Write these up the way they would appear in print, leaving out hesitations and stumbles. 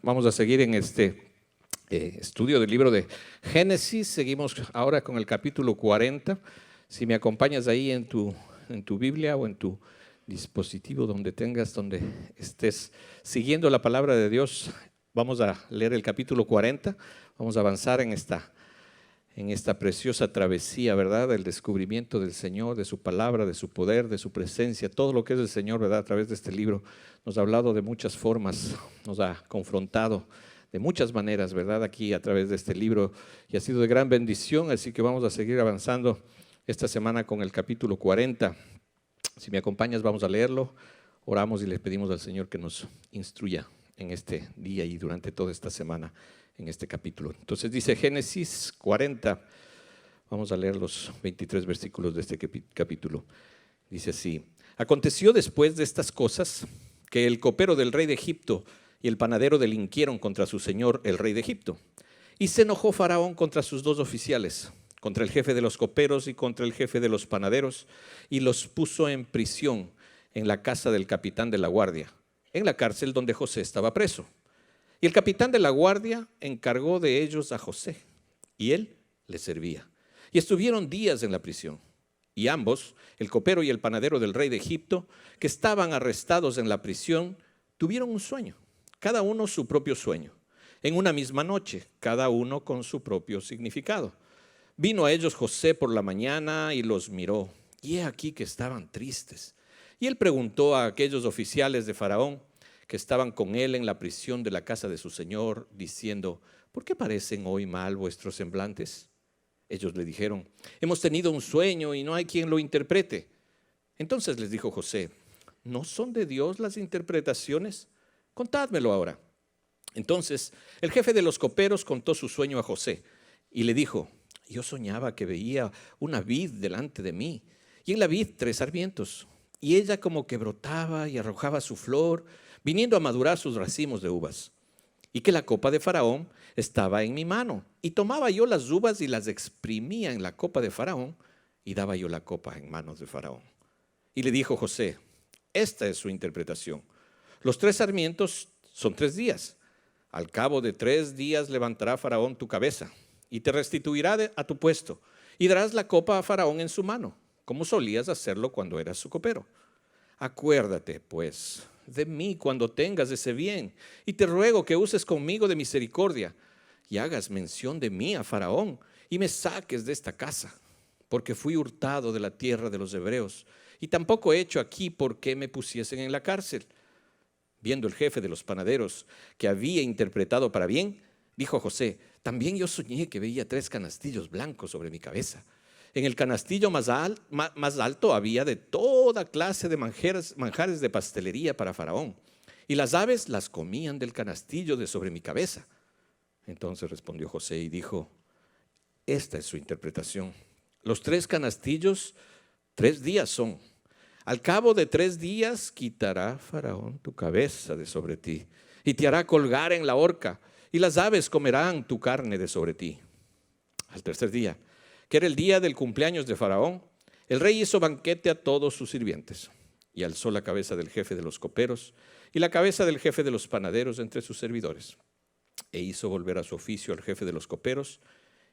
Vamos a seguir en este estudio del libro de Génesis. Seguimos ahora con el capítulo 40. Si me acompañas ahí en tu Biblia o en tu dispositivo donde estés siguiendo la palabra de Dios, vamos a leer el capítulo 40. Vamos a avanzar en esta preciosa travesía, ¿verdad? Del descubrimiento del Señor, de su palabra, de su poder, de su presencia, todo lo que es el Señor, ¿verdad? A través de este libro nos ha hablado de muchas formas, nos ha confrontado de muchas maneras, ¿verdad? Aquí a través de este libro, y ha sido de gran bendición, así que vamos a seguir avanzando esta semana con el capítulo 40. Si me acompañas, vamos a leerlo, oramos y le pedimos al Señor que nos instruya en este día y durante toda esta semana en este capítulo. Entonces dice Génesis 40, vamos a leer los 23 versículos de este capítulo. Dice así: aconteció después de estas cosas que el copero del rey de Egipto y el panadero delinquieron contra su señor el rey de Egipto. Y se enojó Faraón contra sus dos oficiales, contra el jefe de los coperos y contra el jefe de los panaderos, y los puso en prisión en la casa del capitán de la guardia, en la cárcel donde José estaba preso. Y el capitán de la guardia encargó de ellos a José, y él les servía. Y estuvieron días en la prisión. Y ambos, el copero y el panadero del rey de Egipto, que estaban arrestados en la prisión, tuvieron un sueño, cada uno su propio sueño, en una misma noche, cada uno con su propio significado. Vino a ellos José por la mañana y los miró, y he aquí que estaban tristes. Y él preguntó a aquellos oficiales de Faraón que estaban con él en la prisión de la casa de su señor, diciendo: ¿por qué parecen hoy mal vuestros semblantes? Ellos le dijeron: hemos tenido un sueño y no hay quien lo interprete. Entonces les dijo José: ¿no son de Dios las interpretaciones? Contádmelo ahora. Entonces el jefe de los coperos contó su sueño a José y le dijo: yo soñaba que veía una vid delante de mí, y en la vid 3 sarmientos, y ella como que brotaba y arrojaba su flor, viniendo a madurar sus racimos de uvas. Y que la copa de Faraón estaba en mi mano, y tomaba yo las uvas y las exprimía en la copa de Faraón, y daba yo la copa en manos de Faraón. Y le dijo José: esta es su interpretación. Los 3 sarmientos son 3 días. Al cabo de 3 días levantará Faraón tu cabeza, y te restituirá a tu puesto, y darás la copa a Faraón en su mano, como solías hacerlo cuando eras su copero. Acuérdate, pues, de mí cuando tengas ese bien, y te ruego que uses conmigo de misericordia, y hagas mención de mí a Faraón, y me saques de esta casa, porque fui hurtado de la tierra de los hebreos, y tampoco he hecho aquí porque me pusiesen en la cárcel. Viendo el jefe de los panaderos que había interpretado para bien, dijo a José: también yo soñé que veía 3 canastillos blancos sobre mi cabeza. En el canastillo más alto había de toda clase de manjares de pastelería para Faraón, y las aves las comían del canastillo de sobre mi cabeza. Entonces respondió José y dijo: esta es su interpretación. Los 3 canastillos 3 días son. Al cabo de 3 días quitará Faraón tu cabeza de sobre ti, y te hará colgar en la horca, y las aves comerán tu carne de sobre ti. Al 3er día, que era el día del cumpleaños de Faraón, el rey hizo banquete a todos sus sirvientes, y alzó la cabeza del jefe de los coperos y la cabeza del jefe de los panaderos entre sus servidores, e hizo volver a su oficio al jefe de los coperos,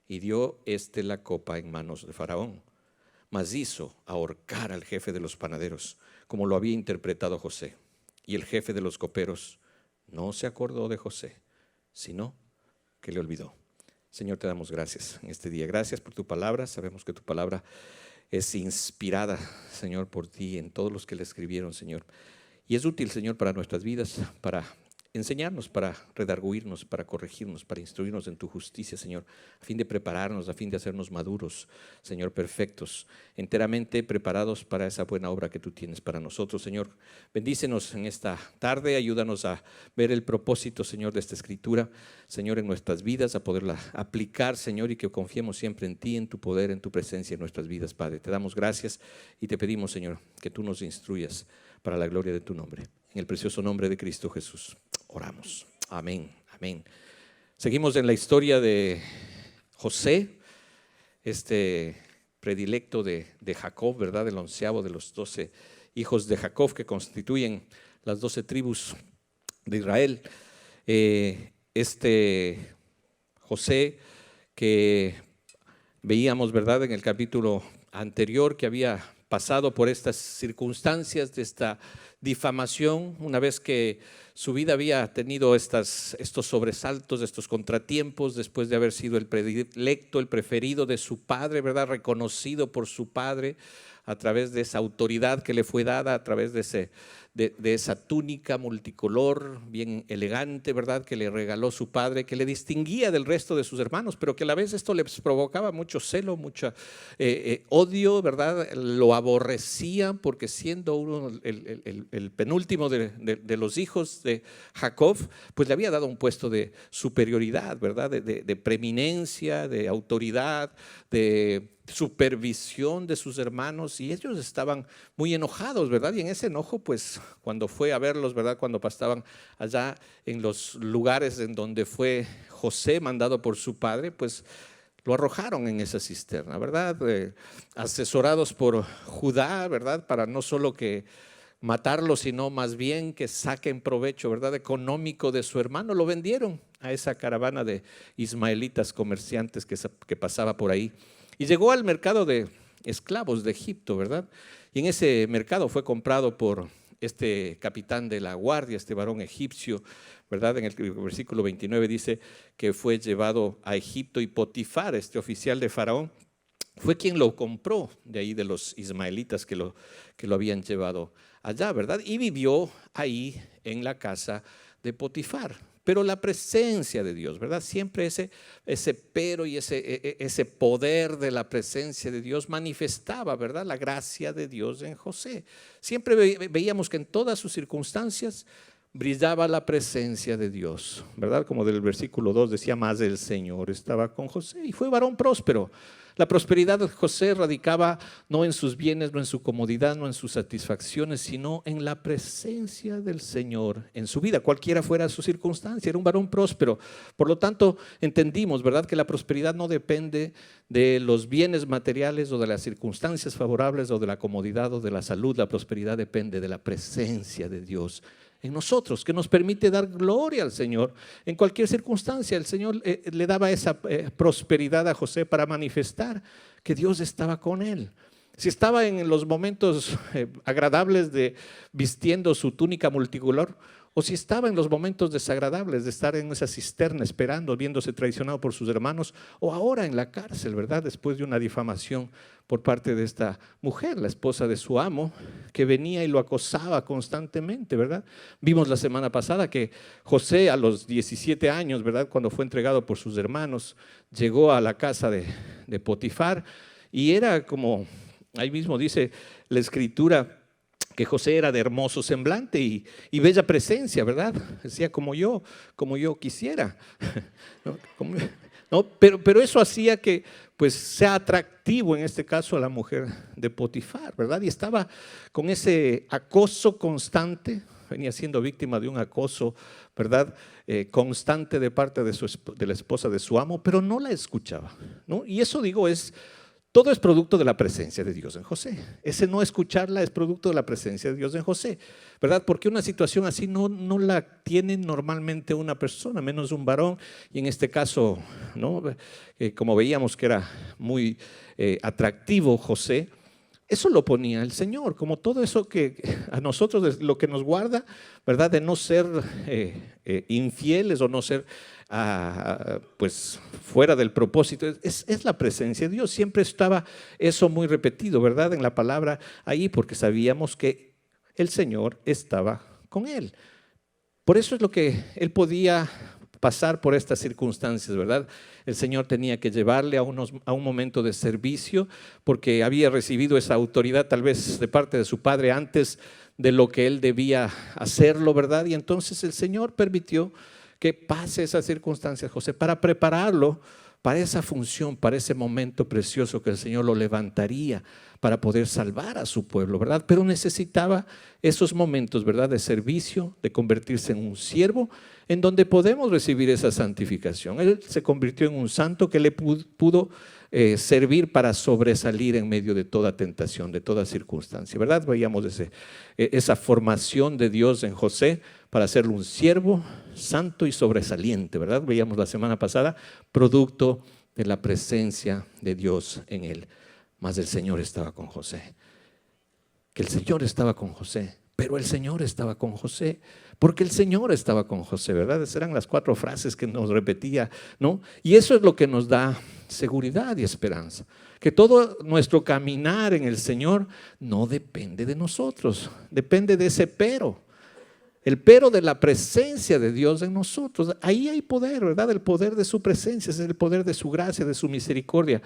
y dio la copa en manos de Faraón. Mas hizo ahorcar al jefe de los panaderos, como lo había interpretado José. Y el jefe de los coperos no se acordó de José, sino que le olvidó. Señor, te damos gracias en este día. Gracias por tu palabra. Sabemos que tu palabra es inspirada, Señor, por ti en todos los que la escribieron, Señor. Y es útil, Señor, para nuestras vidas, para enseñarnos, para redarguirnos, para corregirnos, para instruirnos en tu justicia, Señor, a fin de prepararnos, a fin de hacernos maduros, Señor, perfectos, enteramente preparados para esa buena obra que tú tienes para nosotros, Señor. Bendícenos en esta tarde, ayúdanos a ver el propósito, Señor, de esta escritura, Señor, en nuestras vidas, a poderla aplicar, Señor, y que confiemos siempre en ti, en tu poder, en tu presencia en nuestras vidas, Padre. Te damos gracias y te pedimos, Señor, que tú nos instruyas para la gloria de tu nombre. En el precioso nombre de Cristo Jesús oramos. Amén, amén. Seguimos en la historia de José, este predilecto de Jacob, ¿verdad? El 11º de los 12 hijos de Jacob que constituyen las 12 tribus de Israel. Este José que veíamos, ¿verdad?, en el capítulo anterior, que había pasado por estas circunstancias de esta difamación, una vez que su vida había tenido estos sobresaltos, estos contratiempos, después de haber sido el predilecto, el preferido de su padre, ¿verdad?, reconocido por su padre a través de esa autoridad que le fue dada, a través de esa túnica multicolor, bien elegante, ¿verdad?, que le regaló su padre, que le distinguía del resto de sus hermanos, pero que a la vez esto les provocaba mucho celo, mucho odio, ¿verdad? Lo aborrecían porque siendo uno el penúltimo de los hijos de Jacob, pues le había dado un puesto de superioridad, ¿verdad?, de preeminencia, de autoridad, de supervisión de sus hermanos, y ellos estaban muy enojados, ¿verdad? Y en ese enojo, pues cuando fue a verlos, ¿verdad?, cuando pasaban allá en los lugares en donde fue José mandado por su padre, pues lo arrojaron en esa cisterna, ¿verdad? Asesorados por Judá, ¿verdad?, para no solo que matarlo, sino más bien que saquen provecho, ¿verdad?, económico de su hermano, lo vendieron a esa caravana de ismaelitas comerciantes que pasaba por ahí. Y llegó al mercado de esclavos de Egipto, ¿verdad? Y en ese mercado fue comprado por este capitán de la guardia, este varón egipcio, ¿verdad? En el versículo 29 dice que fue llevado a Egipto y Potifar, este oficial de Faraón, fue quien lo compró de ahí de los ismaelitas que lo habían llevado allá, ¿verdad? Y vivió ahí en la casa de Potifar. Pero la presencia de Dios, ¿verdad? Siempre ese pero y ese poder de la presencia de Dios manifestaba, ¿verdad?, la gracia de Dios en José. Siempre veíamos que en todas sus circunstancias brillaba la presencia de Dios, ¿verdad? Como del versículo 2 decía, más el Señor estaba con José y fue varón próspero. La prosperidad de José radicaba no en sus bienes, no en su comodidad, no en sus satisfacciones, sino en la presencia del Señor en su vida, cualquiera fuera su circunstancia. Era un varón próspero. Por lo tanto, entendimos, ¿verdad?, que la prosperidad no depende de los bienes materiales o de las circunstancias favorables o de la comodidad o de la salud. La prosperidad depende de la presencia de Dios en nosotros, que nos permite dar gloria al Señor en cualquier circunstancia. El Señor le daba esa prosperidad a José para manifestar que Dios estaba con él. Si estaba en los momentos agradables de vistiendo su túnica multicolor, o si estaba en los momentos desagradables de estar en esa cisterna esperando, viéndose traicionado por sus hermanos, o ahora en la cárcel, ¿verdad?, después de una difamación por parte de esta mujer, la esposa de su amo, que venía y lo acosaba constantemente, ¿verdad? Vimos la semana pasada que José a los 17 años, ¿verdad?, cuando fue entregado por sus hermanos, llegó a la casa de Potifar y era como, ahí mismo dice la escritura, que José era de hermoso semblante y bella presencia, ¿verdad? Decía como yo quisiera. ¿No? Pero eso hacía que pues sea atractivo en este caso a la mujer de Potifar, ¿verdad? Y estaba con ese acoso constante, venía siendo víctima de un acoso, ¿verdad?, constante de parte de la esposa de su amo, pero no la escuchaba, ¿no? Y eso, digo, todo es producto de la presencia de Dios en José. Ese no escucharla es producto de la presencia de Dios en José, ¿verdad? Porque una situación así no la tiene normalmente una persona, menos un varón. Y en este caso, ¿no?, como veíamos que era muy atractivo José, eso lo ponía el Señor, como todo eso que a nosotros es lo que nos guarda, ¿verdad?, de no ser infieles o no ser pues fuera del propósito, es la presencia de Dios. Siempre estaba eso muy repetido, ¿verdad?, en la palabra ahí, porque sabíamos que el Señor estaba con él. Por eso es lo que él podía pasar por estas circunstancias, ¿verdad? El Señor tenía que llevarle a un momento de servicio porque había recibido esa autoridad tal vez de parte de su padre antes de lo que él debía hacerlo, ¿verdad? Y entonces el Señor permitió que pase esas circunstancias, José, para prepararlo para esa función, para ese momento precioso que el Señor lo levantaría para poder salvar a su pueblo, ¿verdad? Pero necesitaba esos momentos, ¿verdad?, de servicio, de convertirse en un siervo, en donde podemos recibir esa santificación. Él se convirtió en un santo que le pudo servir para sobresalir en medio de toda tentación, de toda circunstancia, ¿verdad? Veíamos esa formación de Dios en José para hacerlo un siervo santo y sobresaliente, ¿verdad? Veíamos la semana pasada, producto de la presencia de Dios en él. Mas el Señor estaba con José. Que el Señor estaba con José, pero el Señor estaba con José, porque el Señor estaba con José, ¿verdad? Esas eran las 4 frases que nos repetía, ¿no? Y eso es lo que nos da seguridad y esperanza, que todo nuestro caminar en el Señor no depende de nosotros, depende de ese pero. El pero de la presencia de Dios en nosotros. Ahí hay poder, ¿verdad? El poder de su presencia, es el poder de su gracia, de su misericordia.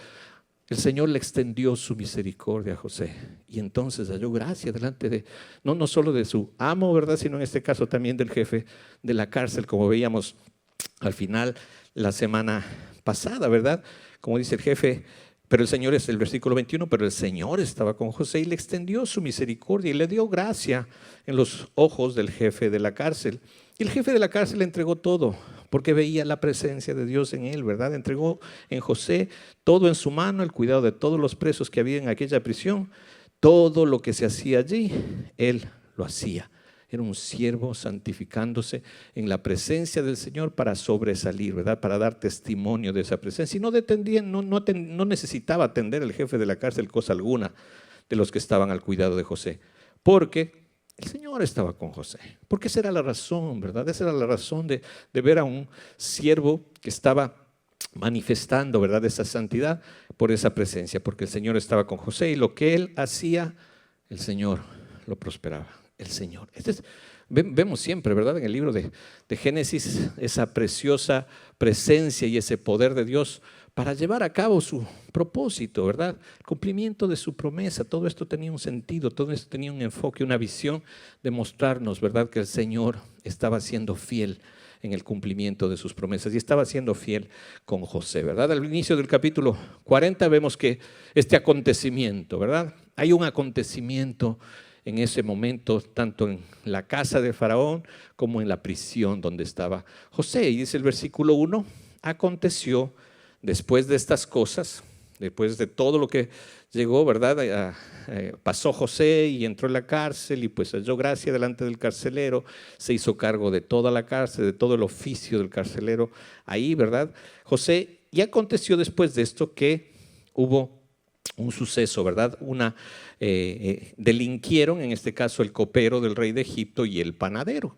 El Señor le extendió su misericordia a José y entonces halló gracia delante de, no solo de su amo, ¿verdad? Sino en este caso también del jefe de la cárcel, como veíamos al final la semana pasada, ¿verdad? Como dice el jefe, pero el Señor, es el versículo 21, pero el Señor estaba con José y le extendió su misericordia y le dio gracia en los ojos del jefe de la cárcel. Y el jefe de la cárcel le entregó todo, porque veía la presencia de Dios en él, ¿verdad? Entregó en José todo en su mano, el cuidado de todos los presos que había en aquella prisión. Todo lo que se hacía allí, él lo hacía. Era un siervo santificándose en la presencia del Señor para sobresalir, ¿verdad? Para dar testimonio de esa presencia. Y no necesitaba atender el jefe de la cárcel cosa alguna de los que estaban al cuidado de José, porque el Señor estaba con José. Porque esa era la razón, ¿verdad? Esa era la razón de ver a un siervo que estaba manifestando, ¿verdad? Esa santidad por esa presencia, porque el Señor estaba con José y lo que él hacía, el Señor lo prosperaba. El Señor. Vemos siempre, ¿verdad? En el libro de Génesis, esa preciosa presencia y ese poder de Dios para llevar a cabo su propósito, ¿verdad? El cumplimiento de su promesa. Todo esto tenía un sentido, todo esto tenía un enfoque, una visión de mostrarnos, ¿verdad? Que el Señor estaba siendo fiel en el cumplimiento de sus promesas y estaba siendo fiel con José, ¿verdad? Al inicio del capítulo 40 vemos que este acontecimiento, ¿verdad? Hay un acontecimiento en ese momento, tanto en la casa de Faraón como en la prisión donde estaba José. Y dice el versículo 1, aconteció después de estas cosas, después de todo lo que llegó, ¿verdad? Pasó José y entró en la cárcel y pues halló gracia delante del carcelero, se hizo cargo de toda la cárcel, de todo el oficio del carcelero ahí, ¿verdad? José, y aconteció después de esto que hubo un suceso, ¿verdad? Delinquieron, en este caso el copero del rey de Egipto y el panadero.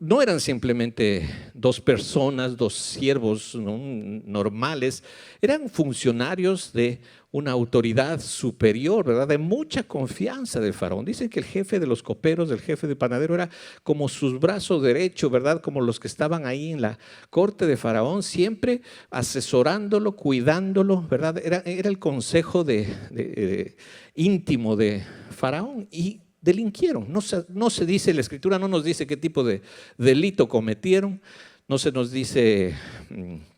No eran simplemente 2 personas, 2 siervos, ¿no?, normales, eran funcionarios de una autoridad superior, ¿verdad? De mucha confianza del faraón. Dicen que el jefe de los coperos, el jefe de panadero, era como sus brazos derechos, ¿verdad? Como los que estaban ahí en la corte de faraón, siempre asesorándolo, cuidándolo, ¿verdad? Era el consejo íntimo de faraón y delinquieron. No se dice, la escritura no nos dice qué tipo de delito cometieron, no se nos dice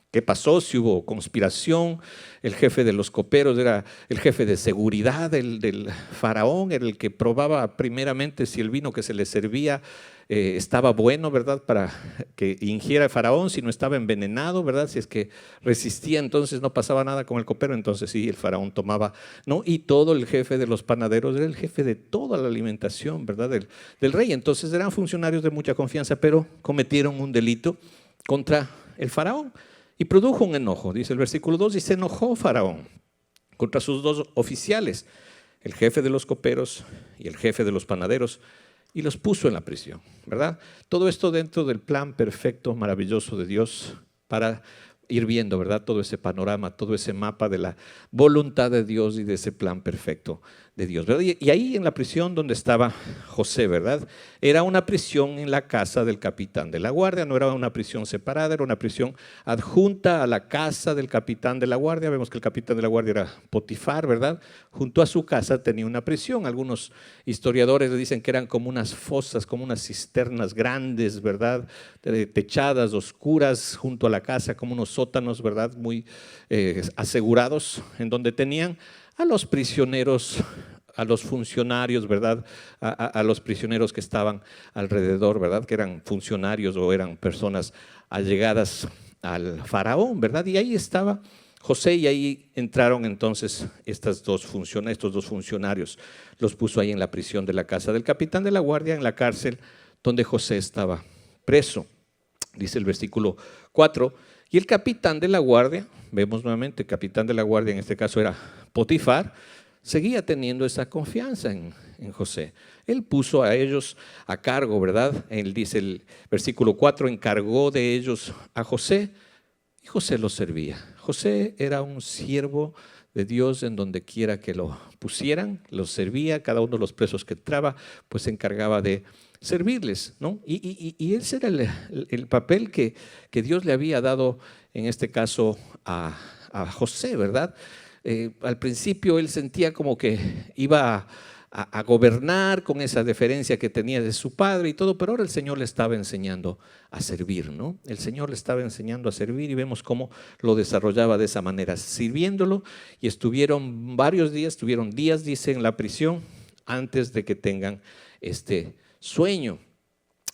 qué pasó, si hubo conspiración. El jefe de los coperos era el jefe de seguridad del faraón, era el que probaba primeramente si el vino que se le servía estaba bueno, ¿verdad? Para que ingiera el faraón, si no estaba envenenado, ¿verdad? Si es que resistía, entonces no pasaba nada con el copero, entonces sí, el faraón tomaba, ¿no? Y todo el jefe de los panaderos era el jefe de toda la alimentación, ¿verdad? Del rey. Entonces eran funcionarios de mucha confianza, pero cometieron un delito contra el faraón y produjo un enojo, dice el versículo 2, y se enojó faraón contra sus 2 oficiales, el jefe de los coperos y el jefe de los panaderos, y los puso en la prisión, ¿verdad? Todo esto dentro del plan perfecto, maravilloso de Dios para ir viendo, ¿verdad? Todo ese panorama, todo ese mapa de la voluntad de Dios y de ese plan perfecto de Dios, ¿verdad? Y ahí en la prisión donde estaba José, ¿verdad? Era una prisión en la casa del capitán de la guardia, no era una prisión separada, era una prisión adjunta a la casa del capitán de la guardia. Vemos que el capitán de la guardia era Potifar, ¿verdad? Junto a su casa tenía una prisión. Algunos historiadores le dicen que eran como unas fosas, como unas cisternas grandes, ¿verdad? Techadas, oscuras, junto a la casa, como unos sótanos, ¿verdad? Muy asegurados, en donde tenían a los prisioneros, a los funcionarios, ¿verdad? A los prisioneros que estaban alrededor, ¿verdad? Que eran funcionarios o eran personas allegadas al faraón, ¿verdad? Y ahí estaba José, y ahí entraron entonces estos dos funcionarios. Los puso ahí en la prisión de la casa del capitán de la guardia, en la cárcel donde José estaba preso. Dice el versículo 4, y el capitán de la guardia, vemos nuevamente, el capitán de la guardia en este caso era Potifar, seguía teniendo esa confianza en José. Él puso a ellos a cargo, ¿verdad? Él dice el versículo 4, encargó de ellos a José y José los servía. José era un siervo de Dios en donde quiera que lo pusieran, los servía, cada uno de los presos que entraba, pues se encargaba de servirles, ¿no? Y ese era el papel que Dios le había dado, en este caso, a José, ¿verdad? Al principio él sentía como que iba a gobernar con esa deferencia que tenía de su padre y todo, pero ahora el Señor le estaba enseñando a servir, ¿no? El Señor le estaba enseñando a servir y vemos cómo lo desarrollaba de esa manera, sirviéndolo, y estuvieron varios días, estuvieron días, dice, en la prisión antes de que tengan este sueño.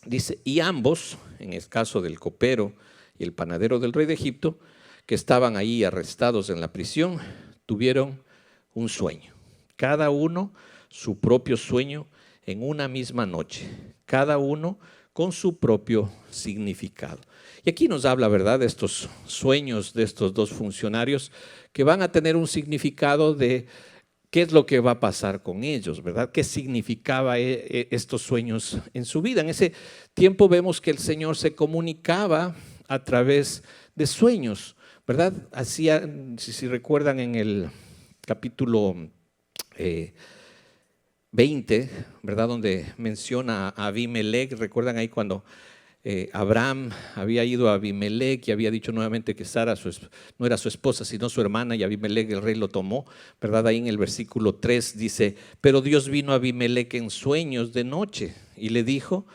Dice, y ambos, en el caso del copero y el panadero del rey de Egipto, que estaban ahí arrestados en la prisión, tuvieron un sueño. Cada uno su propio sueño en una misma noche, cada uno con su propio significado. Y aquí nos habla, ¿verdad?, de estos sueños de estos dos funcionarios que van a tener un significado de qué es lo que va a pasar con ellos, ¿verdad? ¿Qué significaba estos sueños en su vida? En ese tiempo vemos que el Señor se comunicaba a través de sueños, ¿verdad? Hacía, si recuerdan en el capítulo 20, ¿verdad? Donde menciona a Abimelech, recuerdan ahí cuando Abraham había ido a Abimelech y había dicho nuevamente que Sara no era su esposa sino su hermana, y Abimelech el rey lo tomó, ¿verdad? Ahí en el versículo 3 dice, pero Dios vino a Abimelech en sueños de noche y le dijo,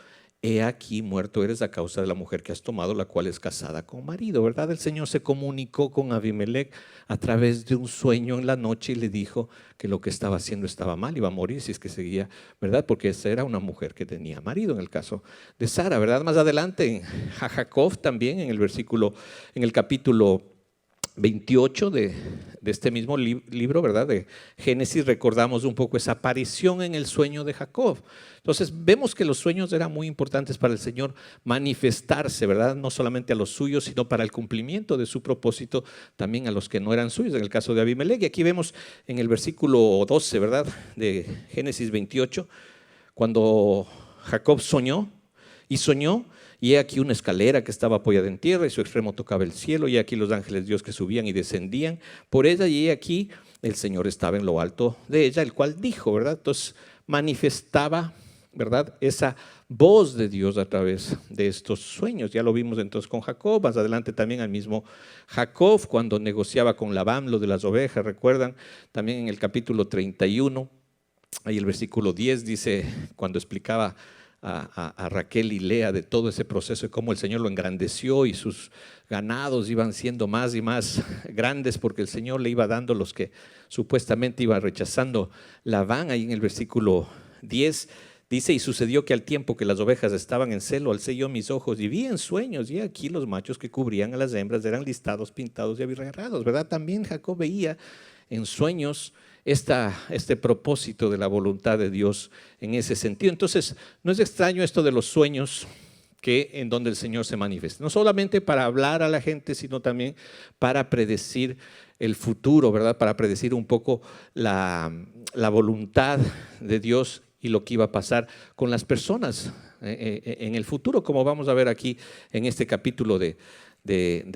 he aquí muerto eres a causa de la mujer que has tomado, la cual es casada con marido, ¿verdad? El Señor se comunicó con Abimelech a través de un sueño en la noche y le dijo que lo que estaba haciendo estaba mal, iba a morir si es que seguía, ¿verdad? Porque esa era una mujer que tenía marido en el caso de Sara, ¿verdad? Más adelante a Jacob también en el capítulo 28 de este mismo libro, ¿verdad? De Génesis, recordamos un poco esa aparición en el sueño de Jacob. Entonces vemos que los sueños eran muy importantes para el Señor manifestarse, ¿verdad? No solamente a los suyos, sino para el cumplimiento de su propósito también a los que no eran suyos, en el caso de Abimelech. Y aquí vemos en el versículo 12, ¿verdad? De Génesis 28, cuando Jacob soñó, y he aquí una escalera que estaba apoyada en tierra y su extremo tocaba el cielo, y he aquí los ángeles de Dios que subían y descendían por ella, y he aquí el Señor estaba en lo alto de ella, el cual dijo, ¿verdad? Entonces manifestaba, ¿verdad?, esa voz de Dios a través de estos sueños. Ya lo vimos entonces con Jacob, más adelante también al mismo Jacob cuando negociaba con Labán lo de las ovejas, recuerdan, también en el capítulo 31, ahí el versículo 10 dice, cuando explicaba a Raquel y Lea de todo ese proceso y cómo el Señor lo engrandeció y sus ganados iban siendo más y más grandes porque el Señor le iba dando los que supuestamente iba rechazando Labán. Ahí en el versículo 10 dice, y sucedió que al tiempo que las ovejas estaban en celo, alcé yo mis ojos y vi en sueños, y aquí los machos que cubrían a las hembras eran listados, pintados y abigarrados, ¿verdad? También Jacob veía en sueños este propósito de la voluntad de Dios en ese sentido. Entonces, no es extraño esto de los sueños en donde el Señor se manifiesta, no solamente para hablar a la gente, sino también para predecir el futuro, ¿verdad? Para predecir un poco la voluntad de Dios y lo que iba a pasar con las personas en el futuro, como vamos a ver aquí en este capítulo de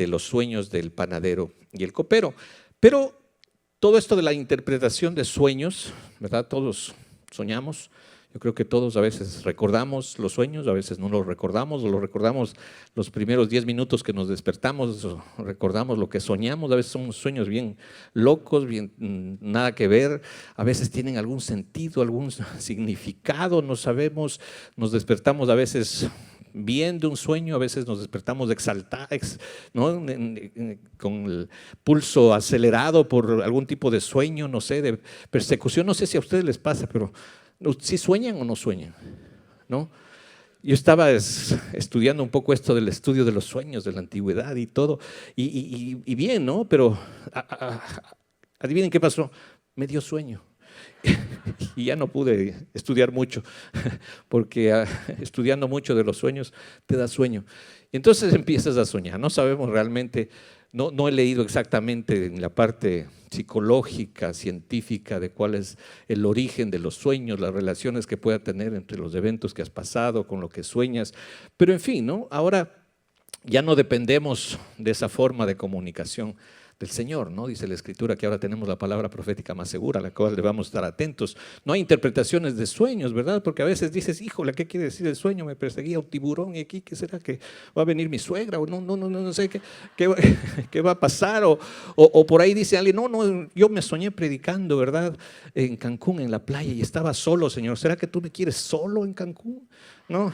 los sueños del panadero y el copero. Pero todo esto de la interpretación de sueños, ¿verdad? Todos soñamos. Yo creo que todos a veces recordamos los sueños, a veces no los recordamos, o los recordamos los primeros 10 minutos que nos despertamos, o recordamos lo que soñamos. A veces son sueños bien locos, bien nada que ver. A veces tienen algún sentido, algún significado, no sabemos. Nos despertamos a veces bien de un sueño, a veces nos despertamos exaltados, ¿no? Con el pulso acelerado por algún tipo de sueño, no sé, de persecución. No sé si a ustedes les pasa, pero ¿sí sueñan o no sueñan? ¿No? yo estaba estudiando un poco esto del estudio de los sueños de la antigüedad y todo, y bien, ¿no? Pero adivinen qué pasó, me dio sueño. Y ya no pude estudiar mucho, porque estudiando mucho de los sueños te da sueño. Y entonces empiezas a soñar, no sabemos realmente, no he leído exactamente en la parte psicológica, científica, de cuál es el origen de los sueños, las relaciones que pueda tener entre los eventos que has pasado, con lo que sueñas, pero en fin, ¿no? Ahora ya no dependemos de esa forma de comunicación del Señor, ¿no? Dice la Escritura que ahora tenemos la palabra profética más segura, a la cual debemos estar atentos. No hay interpretaciones de sueños, ¿verdad? Porque a veces dices, híjole, ¿qué quiere decir el sueño? Me perseguía un tiburón y aquí, ¿qué será? ¿Que va a venir mi suegra? O no sé qué va a pasar. O por ahí dice alguien, no, yo me soñé predicando, ¿verdad? En Cancún, en la playa, y estaba solo, Señor. ¿Será que tú me quieres solo en Cancún? No,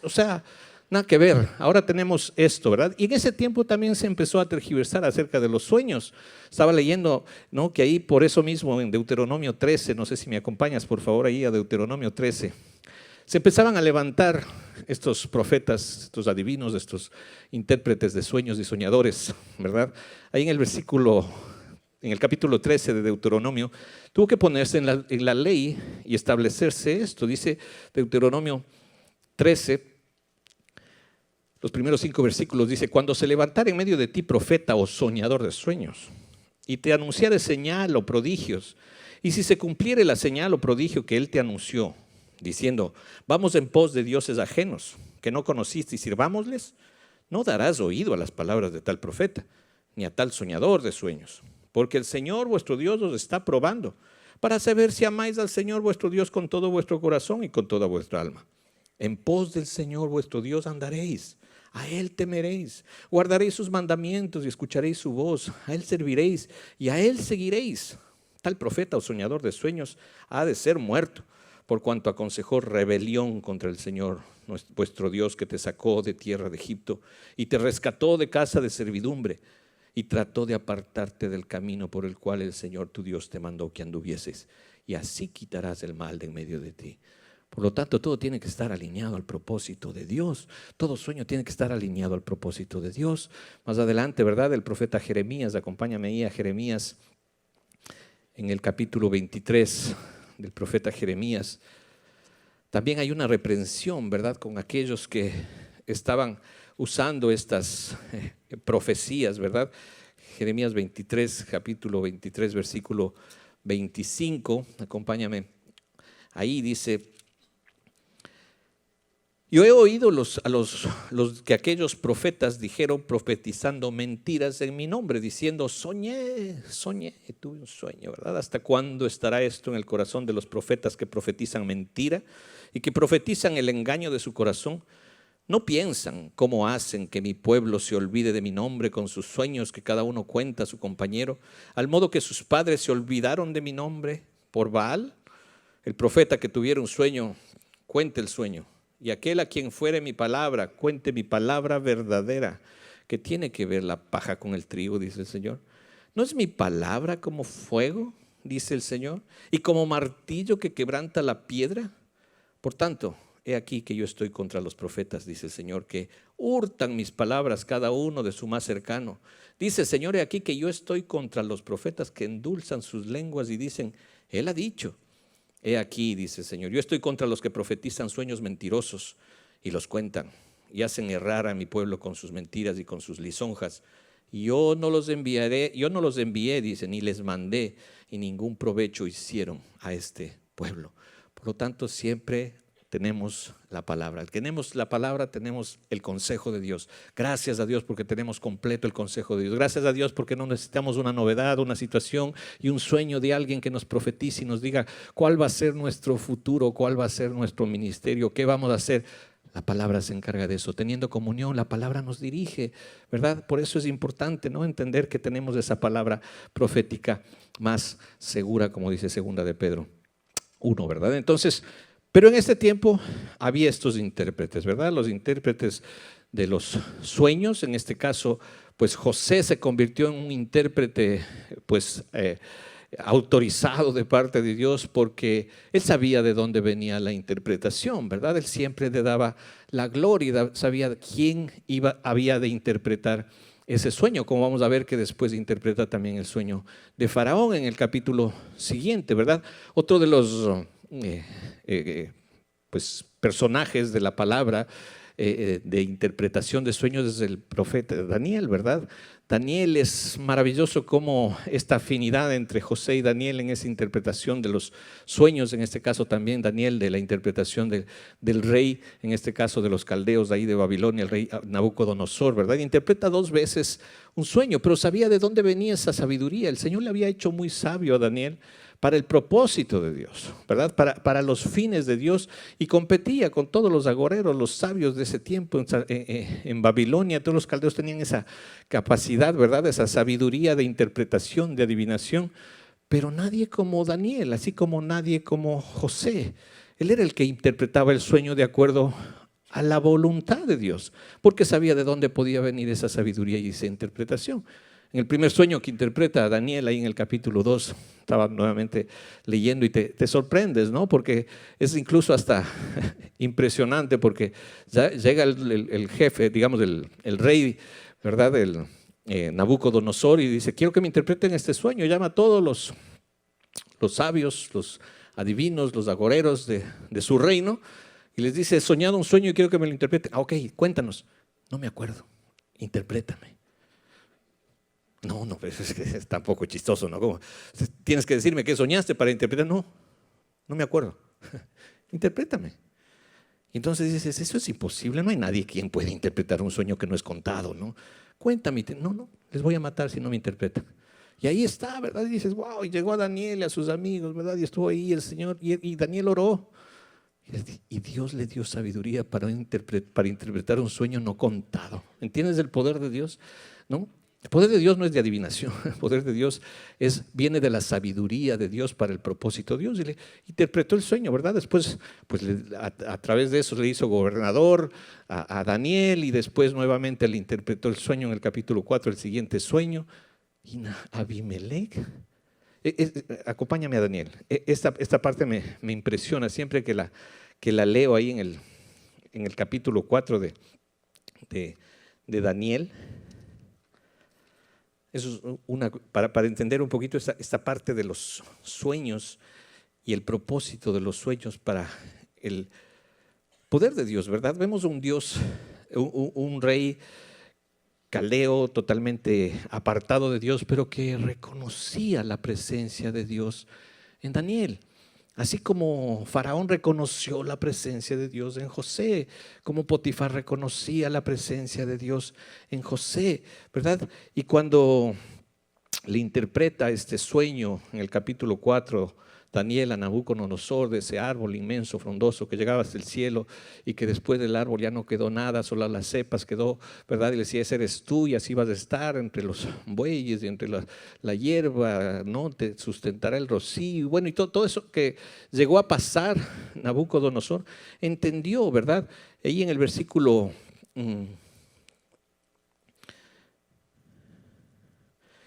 o sea, nada que ver, ahora tenemos esto, ¿verdad? Y en ese tiempo también se empezó a tergiversar acerca de los sueños. Estaba leyendo, ¿no? Que ahí por eso mismo en Deuteronomio 13, no sé si me acompañas por favor ahí a Deuteronomio 13, se empezaban a levantar estos profetas, estos adivinos, estos intérpretes de sueños y soñadores, ¿verdad? Ahí en el capítulo 13 de Deuteronomio, tuvo que ponerse en la ley y establecerse esto. Dice Deuteronomio 13, los primeros 5 versículos, dice: cuando se levantare en medio de ti profeta o soñador de sueños, y te anunciare señal o prodigios, y si se cumpliere la señal o prodigio que él te anunció, diciendo, vamos en pos de dioses ajenos, que no conociste y sirvámosles, no darás oído a las palabras de tal profeta, ni a tal soñador de sueños, porque el Señor vuestro Dios os está probando, para saber si amáis al Señor vuestro Dios con todo vuestro corazón y con toda vuestra alma. En pos del Señor vuestro Dios andaréis, a Él temeréis, guardaréis sus mandamientos y escucharéis su voz, a Él serviréis y a Él seguiréis. Tal profeta o soñador de sueños ha de ser muerto, por cuanto aconsejó rebelión contra el Señor, vuestro Dios, que te sacó de tierra de Egipto y te rescató de casa de servidumbre y trató de apartarte del camino por el cual el Señor tu Dios te mandó que anduvieses, y así quitarás el mal de en medio de ti. Por lo tanto, todo tiene que estar alineado al propósito de Dios. Todo sueño tiene que estar alineado al propósito de Dios. Más adelante, ¿verdad? El profeta Jeremías, acompáñame ahí a Jeremías, en el capítulo 23 del profeta Jeremías. También hay una reprensión, ¿verdad? Con aquellos que estaban usando estas profecías, ¿verdad? Jeremías 23, capítulo 23, versículo 25. Acompáñame. Ahí dice: yo he oído que aquellos profetas dijeron profetizando mentiras en mi nombre, diciendo, soñé, tuve un sueño, ¿verdad? ¿Hasta cuándo estará esto en el corazón de los profetas que profetizan mentira y que profetizan el engaño de su corazón? ¿No piensan cómo hacen que mi pueblo se olvide de mi nombre con sus sueños que cada uno cuenta a su compañero, al modo que sus padres se olvidaron de mi nombre por Baal? El profeta que tuviera un sueño, cuente el sueño. Y aquel a quien fuere mi palabra, cuente mi palabra verdadera. ¿Qué tiene que ver la paja con el trigo?, dice el Señor. ¿No es mi palabra como fuego?, dice el Señor, y como martillo que quebranta la piedra. Por tanto, he aquí que yo estoy contra los profetas, dice el Señor, que hurtan mis palabras cada uno de su más cercano. Dice el Señor, he aquí que yo estoy contra los profetas que endulzan sus lenguas y dicen, Él ha dicho. He aquí, dice el Señor, yo estoy contra los que profetizan sueños mentirosos y los cuentan y hacen errar a mi pueblo con sus mentiras y con sus lisonjas. Yo no los envié, dice, ni les mandé, y ningún provecho hicieron a este pueblo. Por lo tanto, siempre tenemos la palabra. Tenemos la palabra, tenemos el consejo de Dios. Gracias a Dios porque tenemos completo el consejo de Dios. Gracias a Dios porque no necesitamos una novedad, una situación y un sueño de alguien que nos profetice y nos diga cuál va a ser nuestro futuro, cuál va a ser nuestro ministerio, qué vamos a hacer. La palabra se encarga de eso. Teniendo comunión, la palabra nos dirige, ¿verdad? Por eso es importante, ¿no?, entender que tenemos esa palabra profética más segura, como dice 2 de Pedro 1, ¿verdad? Entonces, pero en este tiempo había estos intérpretes, ¿verdad? Los intérpretes de los sueños. En este caso, pues José se convirtió en un intérprete, pues autorizado de parte de Dios, porque él sabía de dónde venía la interpretación, ¿verdad? Él siempre le daba la gloria, sabía quién había de interpretar ese sueño, como vamos a ver que después interpreta también el sueño de Faraón en el capítulo siguiente, ¿verdad? Otro de los pues, personajes de la palabra de interpretación de sueños es el profeta Daniel, ¿verdad? Daniel, es maravilloso cómo esta afinidad entre José y Daniel en esa interpretación de los sueños, en este caso también Daniel de la interpretación del rey, en este caso de los caldeos de ahí de Babilonia, el rey Nabucodonosor, ¿verdad? Interpreta 2 veces un sueño, pero sabía de dónde venía esa sabiduría. El Señor le había hecho muy sabio a Daniel para el propósito de Dios, ¿verdad? Para los fines de Dios, y competía con todos los agoreros, los sabios de ese tiempo en Babilonia. Todos los caldeos tenían esa capacidad, ¿verdad? Esa sabiduría de interpretación, de adivinación, pero nadie como Daniel, así como nadie como José. Él era el que interpretaba el sueño de acuerdo a la voluntad de Dios, porque sabía de dónde podía venir esa sabiduría y esa interpretación. En el primer sueño que interpreta Daniel, ahí en el capítulo 2, estaba nuevamente leyendo y te sorprendes, ¿no? Porque es incluso hasta impresionante, porque ya llega el jefe, digamos, el rey, ¿verdad? Nabucodonosor, y dice: quiero que me interpreten este sueño. Llama a todos los sabios, los adivinos, los agoreros de su reino, y les dice: he soñado un sueño y quiero que me lo interpreten. Ok, cuéntanos. No me acuerdo, interprétame. No, pues es tampoco chistoso, ¿no? ¿Cómo? Tienes que decirme qué soñaste para interpretar. No me acuerdo. Interprétame. Y entonces dices: eso es imposible, no hay nadie quien pueda interpretar un sueño que no es contado, ¿no? Cuéntame. No, les voy a matar si no me interpretan. Y ahí está, ¿verdad? Y dices: wow, y llegó a Daniel y a sus amigos, ¿verdad? Y estuvo ahí el Señor, y Daniel oró. Y Dios le dio sabiduría para interpretar un sueño no contado. ¿Entiendes el poder de Dios? ¿No? El poder de Dios no es de adivinación, el poder de Dios viene de la sabiduría de Dios para el propósito de Dios. Y le interpretó el sueño, ¿verdad? Después, pues a través de eso le hizo gobernador a Daniel, y después nuevamente le interpretó el sueño en el capítulo 4, el siguiente sueño. Y Abimelech, acompáñame a Daniel. Esta parte me impresiona siempre que la leo ahí en el capítulo 4 de Daniel. Eso es para entender un poquito esta parte de los sueños y el propósito de los sueños para el poder de Dios, ¿verdad? Vemos un Dios, un rey caldeo totalmente apartado de Dios, pero que reconocía la presencia de Dios en Daniel. Así como Faraón reconoció la presencia de Dios en José, como Potifar reconocía la presencia de Dios en José, ¿verdad? Y cuando le interpreta este sueño en el capítulo 4, Daniel a Nabucodonosor, de ese árbol inmenso, frondoso, que llegaba hasta el cielo, y que después del árbol ya no quedó nada, solo las cepas quedó, ¿verdad? Y le decía: ese eres tú, y así vas a estar entre los bueyes y entre la hierba, ¿no? Te sustentará el rocío. Bueno, y todo eso que llegó a pasar Nabucodonosor, entendió, ¿verdad? Ahí en el versículo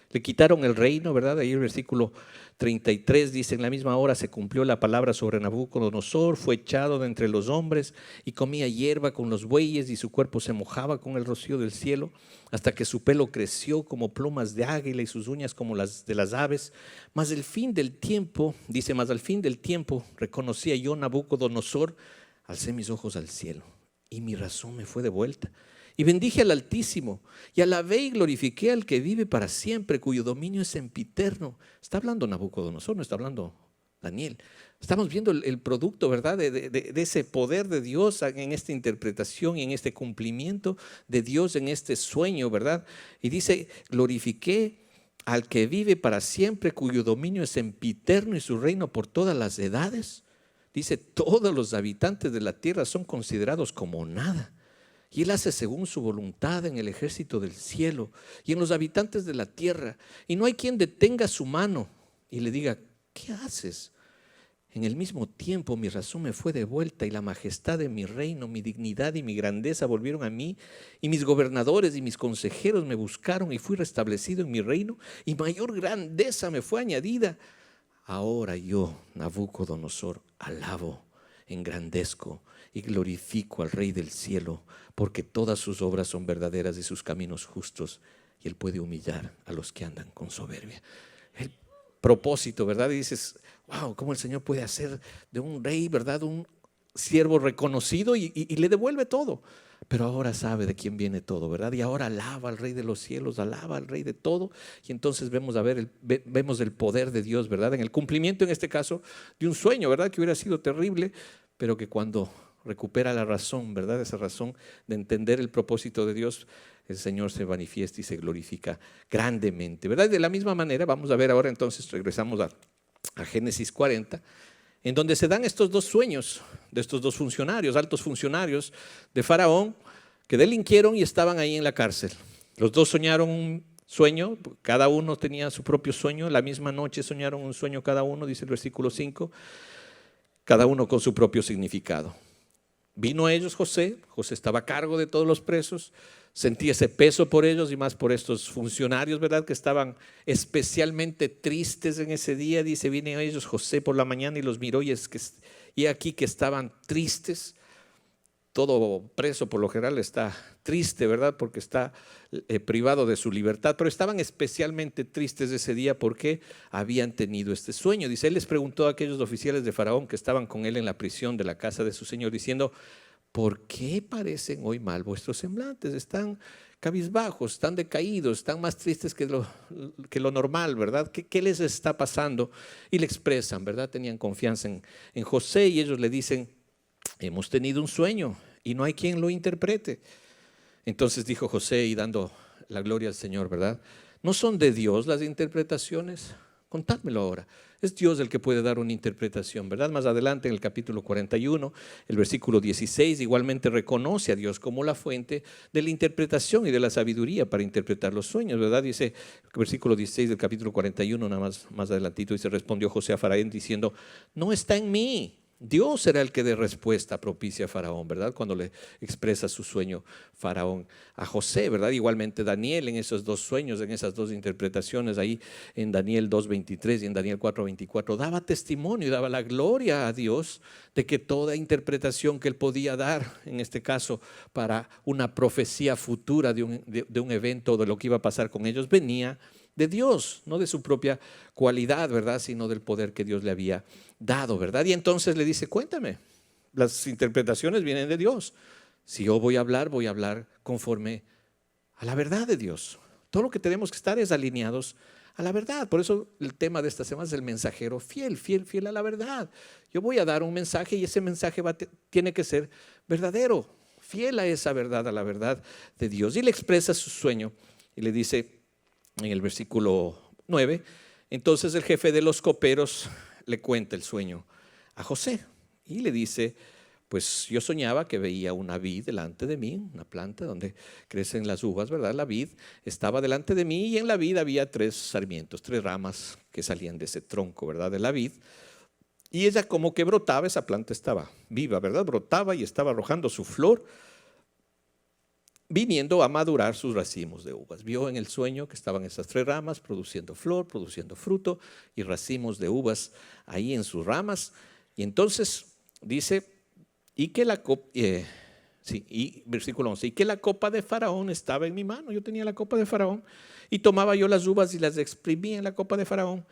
le quitaron el reino, ¿verdad? Ahí el versículo 33 dice: en la misma hora se cumplió la palabra sobre Nabucodonosor, fue echado de entre los hombres y comía hierba con los bueyes, y su cuerpo se mojaba con el rocío del cielo, hasta que su pelo creció como plumas de águila y sus uñas como las de las aves. Mas al fin del tiempo reconocía yo, Nabucodonosor, alcé mis ojos al cielo y mi razón me fue devuelta. Y bendije al Altísimo, y alabé y glorifiqué al que vive para siempre, cuyo dominio es sempiterno. Está hablando Nabucodonosor, no está hablando Daniel. Estamos viendo el producto, ¿verdad?, de ese poder de Dios en esta interpretación y en este cumplimiento de Dios en este sueño, ¿verdad? Y dice: glorifiqué al que vive para siempre, cuyo dominio es sempiterno y su reino por todas las edades. Dice: todos los habitantes de la tierra son considerados como nada. Y Él hace según su voluntad en el ejército del cielo y en los habitantes de la tierra. Y no hay quien detenga su mano y le diga: ¿qué haces? En el mismo tiempo mi razón me fue devuelta y la majestad de mi reino, mi dignidad y mi grandeza volvieron a mí, y mis gobernadores y mis consejeros me buscaron y fui restablecido en mi reino y mayor grandeza me fue añadida. Ahora yo, Nabucodonosor, alabo, engrandezco y glorifico al Rey del cielo, porque todas sus obras son verdaderas y sus caminos justos, y él puede humillar a los que andan con soberbia. El propósito, ¿verdad? Y dices, wow, ¿cómo el Señor puede hacer de un rey, ¿verdad?, un siervo reconocido y le devuelve todo? Pero ahora sabe de quién viene todo, ¿verdad? Y ahora alaba al Rey de los cielos, alaba al Rey de todo. Y entonces vemos el poder de Dios, ¿verdad? En el cumplimiento, en este caso, de un sueño, ¿verdad? Que hubiera sido terrible, pero que cuando recupera la razón, ¿verdad? Esa razón de entender el propósito de Dios, el Señor se manifiesta y se glorifica grandemente, ¿verdad? De la misma manera, vamos a ver ahora entonces, regresamos a Génesis 40, en donde se dan estos dos sueños de estos dos funcionarios, altos funcionarios de Faraón, que delinquieron y estaban ahí en la cárcel. Los dos soñaron un sueño, cada uno tenía su propio sueño, la misma noche soñaron un sueño cada uno, dice el versículo 5, cada uno con su propio significado. Vino a ellos José estaba a cargo de todos los presos, sentía ese peso por ellos y más por estos funcionarios, ¿verdad?, que estaban especialmente tristes en ese día. Dice, vino a ellos José por la mañana y los miró y aquí que estaban tristes. Todo preso por lo general está triste, ¿verdad?, porque está privado de su libertad, pero estaban especialmente tristes ese día porque habían tenido este sueño. Dice, él les preguntó a aquellos oficiales de Faraón que estaban con él en la prisión de la casa de su señor, diciendo, ¿por qué parecen hoy mal vuestros semblantes? Están cabizbajos, están decaídos, están más tristes que lo normal, ¿verdad? ¿Qué les está pasando? Y le expresan, ¿verdad? Tenían confianza en José y ellos le dicen, hemos tenido un sueño y no hay quien lo interprete. Entonces dijo José, y dando la gloria al Señor, ¿verdad? ¿No son de Dios las interpretaciones? Contádmelo ahora. Es Dios el que puede dar una interpretación, ¿verdad? Más adelante en el capítulo 41, el versículo 16, igualmente reconoce a Dios como la fuente de la interpretación y de la sabiduría para interpretar los sueños, ¿verdad? Dice el versículo 16 del capítulo 41, nada más adelantito, dice, respondió José a Faraón diciendo, no está en mí. Dios será el que dé respuesta propicia a Faraón, ¿verdad? Cuando le expresa su sueño Faraón a José, ¿verdad? Igualmente Daniel en esos dos sueños, en esas dos interpretaciones, ahí en Daniel 2:23 y en Daniel 4:24, daba testimonio y daba la gloria a Dios de que toda interpretación que él podía dar, en este caso para una profecía futura de un evento, de lo que iba a pasar con ellos, venía de Dios, no de su propia cualidad, ¿verdad?, sino del poder que Dios le había dado, ¿verdad? Y entonces le dice, cuéntame, las interpretaciones vienen de Dios. Si yo voy a hablar conforme a la verdad de Dios. Todo lo que tenemos que estar es alineados a la verdad. Por eso el tema de esta semana es el mensajero fiel, fiel, fiel a la verdad. Yo voy a dar un mensaje y ese mensaje tiene que ser verdadero, fiel a esa verdad, a la verdad de Dios. Y le expresa su sueño y le dice en el versículo 9, entonces el jefe de los coperos le cuenta el sueño a José y le dice, pues yo soñaba que veía una vid delante de mí, una planta donde crecen las uvas, ¿verdad? La vid estaba delante de mí y en la vid había 3 sarmientos, 3 ramas que salían de ese tronco, ¿verdad?, de la vid. Y ella como que brotaba, esa planta estaba viva, ¿verdad? Brotaba y estaba arrojando su flor, viniendo a madurar sus racimos de uvas. Vio en el sueño que estaban esas 3 ramas produciendo flor, produciendo fruto y racimos de uvas ahí en sus ramas. Y entonces dice, y versículo 11, y que la copa de Faraón estaba en mi mano. Yo tenía la copa de Faraón y tomaba yo las uvas y las exprimía en la copa de Faraón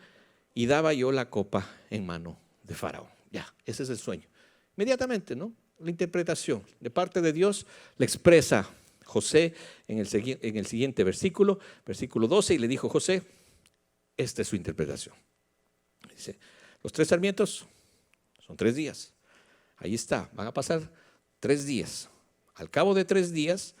y daba yo la copa en mano de Faraón. Ya, ese es el sueño. Inmediatamente, ¿no? La interpretación de parte de Dios le expresa José en el siguiente versículo 12, y le dijo José, esta es su interpretación. Dice, los 3 sarmientos son 3 días. Ahí está, van a pasar 3 días. Al cabo de 3 días,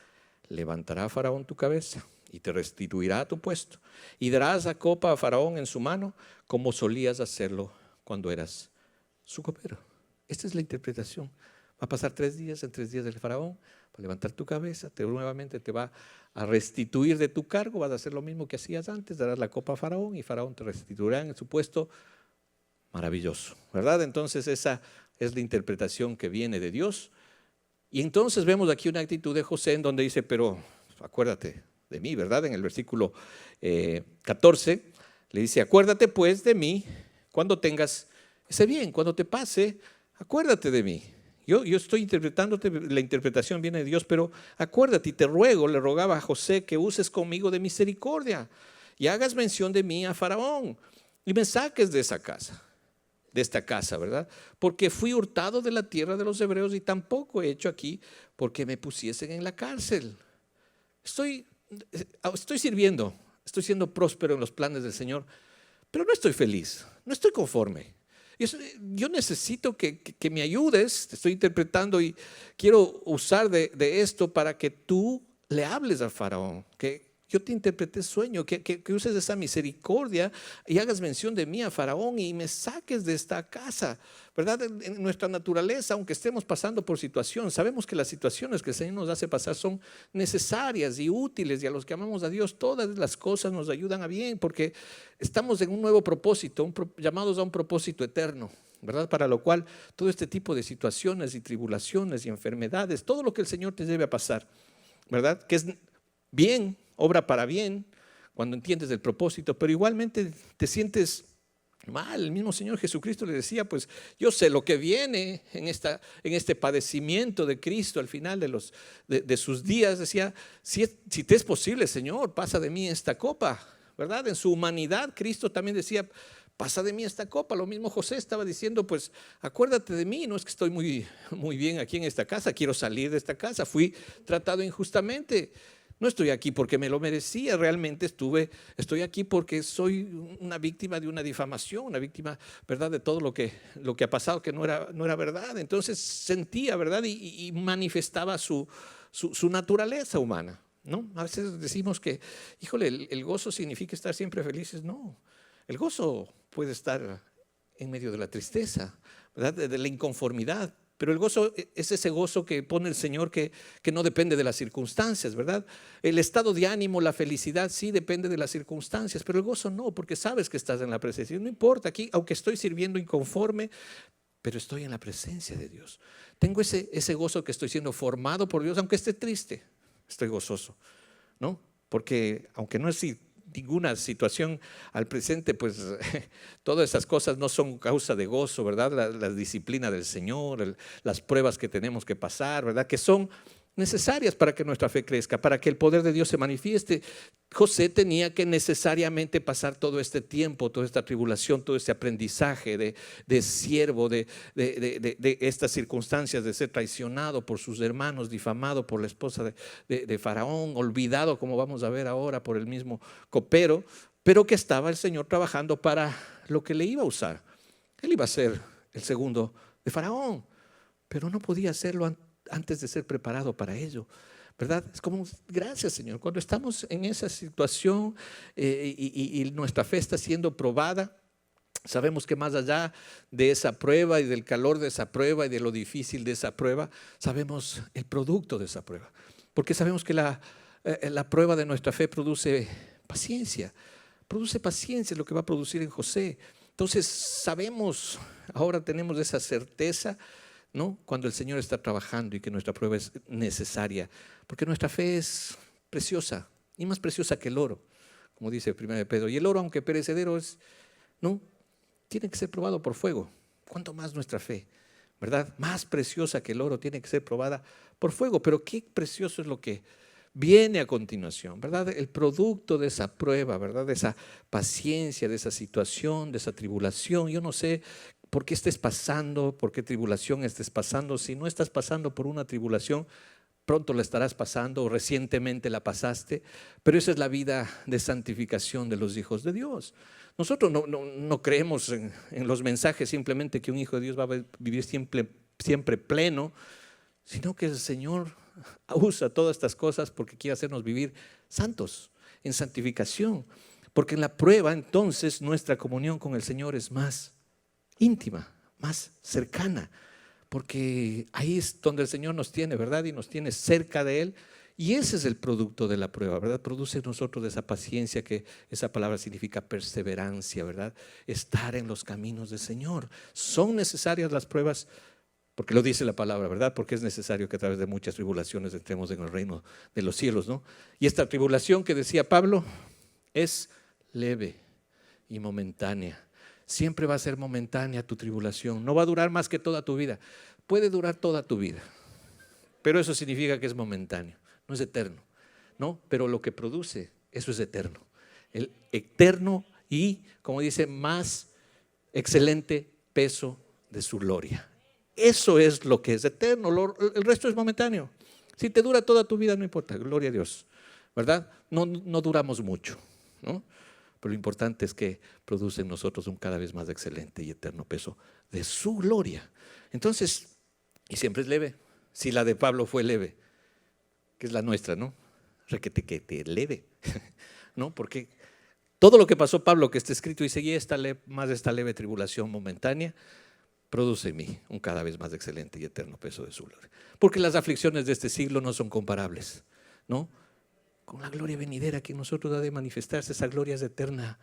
levantará Faraón tu cabeza y te restituirá a tu puesto. Y darás la copa a Faraón en su mano, como solías hacerlo cuando eras su copero. Esta es la interpretación. Va a pasar 3 días, en 3 días del Faraón, va a levantar tu cabeza, nuevamente te va a restituir de tu cargo, vas a hacer lo mismo que hacías antes, darás la copa a Faraón y Faraón te restituirá en su puesto Maravilloso, ¿verdad? Entonces esa es la interpretación que viene de Dios. Y entonces vemos aquí una actitud de José en donde dice, pero acuérdate de mí, ¿verdad? En el versículo 14 le dice, acuérdate pues de mí cuando tengas ese bien, cuando te pase, acuérdate de mí. Yo estoy interpretándote, la interpretación viene de Dios, pero acuérdate y te ruego, le rogaba a José, que uses conmigo de misericordia y hagas mención de mí a Faraón y me saques de esa casa, de esta casa, ¿verdad? Porque fui hurtado de la tierra de los hebreos y tampoco he hecho aquí porque me pusiesen en la cárcel. Estoy sirviendo, estoy siendo próspero en los planes del Señor, pero no estoy feliz, no estoy conforme. Yo necesito que me ayudes, te estoy interpretando y quiero usar de esto para que tú le hables al faraón, que yo te interpreté sueño, que uses esa misericordia y hagas mención de mí a Faraón y me saques de esta casa, ¿verdad? En nuestra naturaleza, aunque estemos pasando por situaciones, sabemos que las situaciones que el Señor nos hace pasar son necesarias y útiles, y a los que amamos a Dios todas las cosas nos ayudan a bien, porque estamos en un nuevo propósito, llamados a un propósito eterno, ¿verdad? Para lo cual todo este tipo de situaciones y tribulaciones y enfermedades, todo lo que el Señor te debe a pasar, ¿verdad? Que es bien, obra para bien, cuando entiendes el propósito, pero igualmente te sientes mal. El mismo Señor Jesucristo le decía, pues yo sé lo que viene en este padecimiento de Cristo al final de sus días. Decía, si te es posible, Señor, pasa de mí esta copa, ¿verdad? En su humanidad, Cristo también decía, pasa de mí esta copa. Lo mismo José estaba diciendo, pues acuérdate de mí, no es que estoy muy bien aquí en esta casa, quiero salir de esta casa, fui tratado injustamente. No estoy aquí porque me lo merecía, realmente estoy aquí porque soy una víctima de una difamación, una víctima, ¿verdad?, de todo lo que ha pasado, que no era verdad. Entonces sentía, ¿verdad?, y manifestaba su naturaleza humana, ¿no? A veces decimos que, híjole, el gozo significa estar siempre felices. No, el gozo puede estar en medio de la tristeza, ¿verdad?, de la inconformidad. Pero el gozo es ese gozo que pone el Señor que no depende de las circunstancias, ¿verdad? El estado de ánimo, la felicidad sí depende de las circunstancias, pero el gozo no, porque sabes que estás en la presencia. No importa aquí, aunque estoy sirviendo inconforme, pero estoy en la presencia de Dios. Tengo ese gozo que estoy siendo formado por Dios, aunque esté triste, estoy gozoso, ¿no? Porque aunque no es ninguna situación al presente, pues todas esas cosas no son causa de gozo, ¿verdad? La disciplina del Señor, las pruebas que tenemos que pasar, ¿verdad? Que son necesarias para que nuestra fe crezca, para que el poder de Dios se manifieste. José tenía que necesariamente pasar todo este tiempo, toda esta tribulación, todo este aprendizaje de siervo, de estas circunstancias, de ser traicionado por sus hermanos, difamado por la esposa de Faraón, olvidado, como vamos a ver ahora, por el mismo copero, pero que estaba el Señor trabajando para lo que le iba a usar. Él iba a ser el segundo de Faraón, pero no podía hacerlo antes de ser preparado para ello, ¿verdad? Es como, gracias, Señor, cuando estamos en esa situación y nuestra fe está siendo probada, sabemos que más allá de esa prueba y del calor de esa prueba y de lo difícil de esa prueba, sabemos el producto de esa prueba, porque sabemos que la prueba de nuestra fe produce paciencia, lo que va a producir en José. Entonces sabemos, ahora tenemos esa certeza, ¿no?, cuando el Señor está trabajando y que nuestra prueba es necesaria, porque nuestra fe es preciosa, y más preciosa que el oro, como dice el 1 Pedro. Y el oro, aunque perecedero es, ¿no?, tiene que ser probado por fuego. ¿Cuánto más nuestra fe, verdad? Más preciosa que el oro, tiene que ser probada por fuego. Pero qué precioso es lo que viene a continuación, ¿verdad? El producto de esa prueba, ¿verdad? De esa paciencia, de esa situación, de esa tribulación. Yo no sé por qué estés pasando, por qué tribulación estés pasando. Si no estás pasando por una tribulación, pronto la estarás pasando o recientemente la pasaste, pero esa es la vida de santificación de los hijos de Dios. Nosotros no creemos en los mensajes simplemente que un hijo de Dios va a vivir siempre pleno, sino que el Señor usa todas estas cosas porque quiere hacernos vivir santos, en santificación, porque en la prueba entonces nuestra comunión con el Señor es más íntima, más cercana, porque ahí es donde el Señor nos tiene, ¿verdad? Y nos tiene cerca de Él, Y ese es el producto de la prueba, ¿verdad? Produce en nosotros esa paciencia, que esa palabra significa perseverancia, ¿verdad? Estar en los caminos del Señor. Son necesarias las pruebas, porque lo dice la palabra, ¿verdad? Porque es necesario que a través de muchas tribulaciones entremos en el reino de los cielos, ¿no? Y esta tribulación que decía Pablo es leve y momentánea. Siempre va a ser momentánea tu tribulación. No va a durar más que toda tu vida. Puede durar toda tu vida, pero eso significa que es momentáneo, no es eterno, ¿no? Pero lo que produce, eso es eterno. El eterno y, como dice, más excelente peso de su gloria. Eso es lo que es eterno, el resto es momentáneo. Si te dura toda tu vida, no importa, gloria a Dios, ¿verdad? No duramos mucho, ¿no? Pero lo importante es que produce en nosotros un cada vez más excelente y eterno peso de su gloria. Entonces, y siempre es leve. Si la de Pablo fue leve, que es la nuestra, ¿no? Requete leve, ¿no? Porque todo lo que pasó Pablo, que está escrito, y seguía más esta leve tribulación momentánea, produce en mí un cada vez más excelente y eterno peso de su gloria. Porque las aflicciones de este siglo no son comparables, ¿no? Con la gloria venidera que en nosotros ha de manifestarse. Esa gloria es eterna,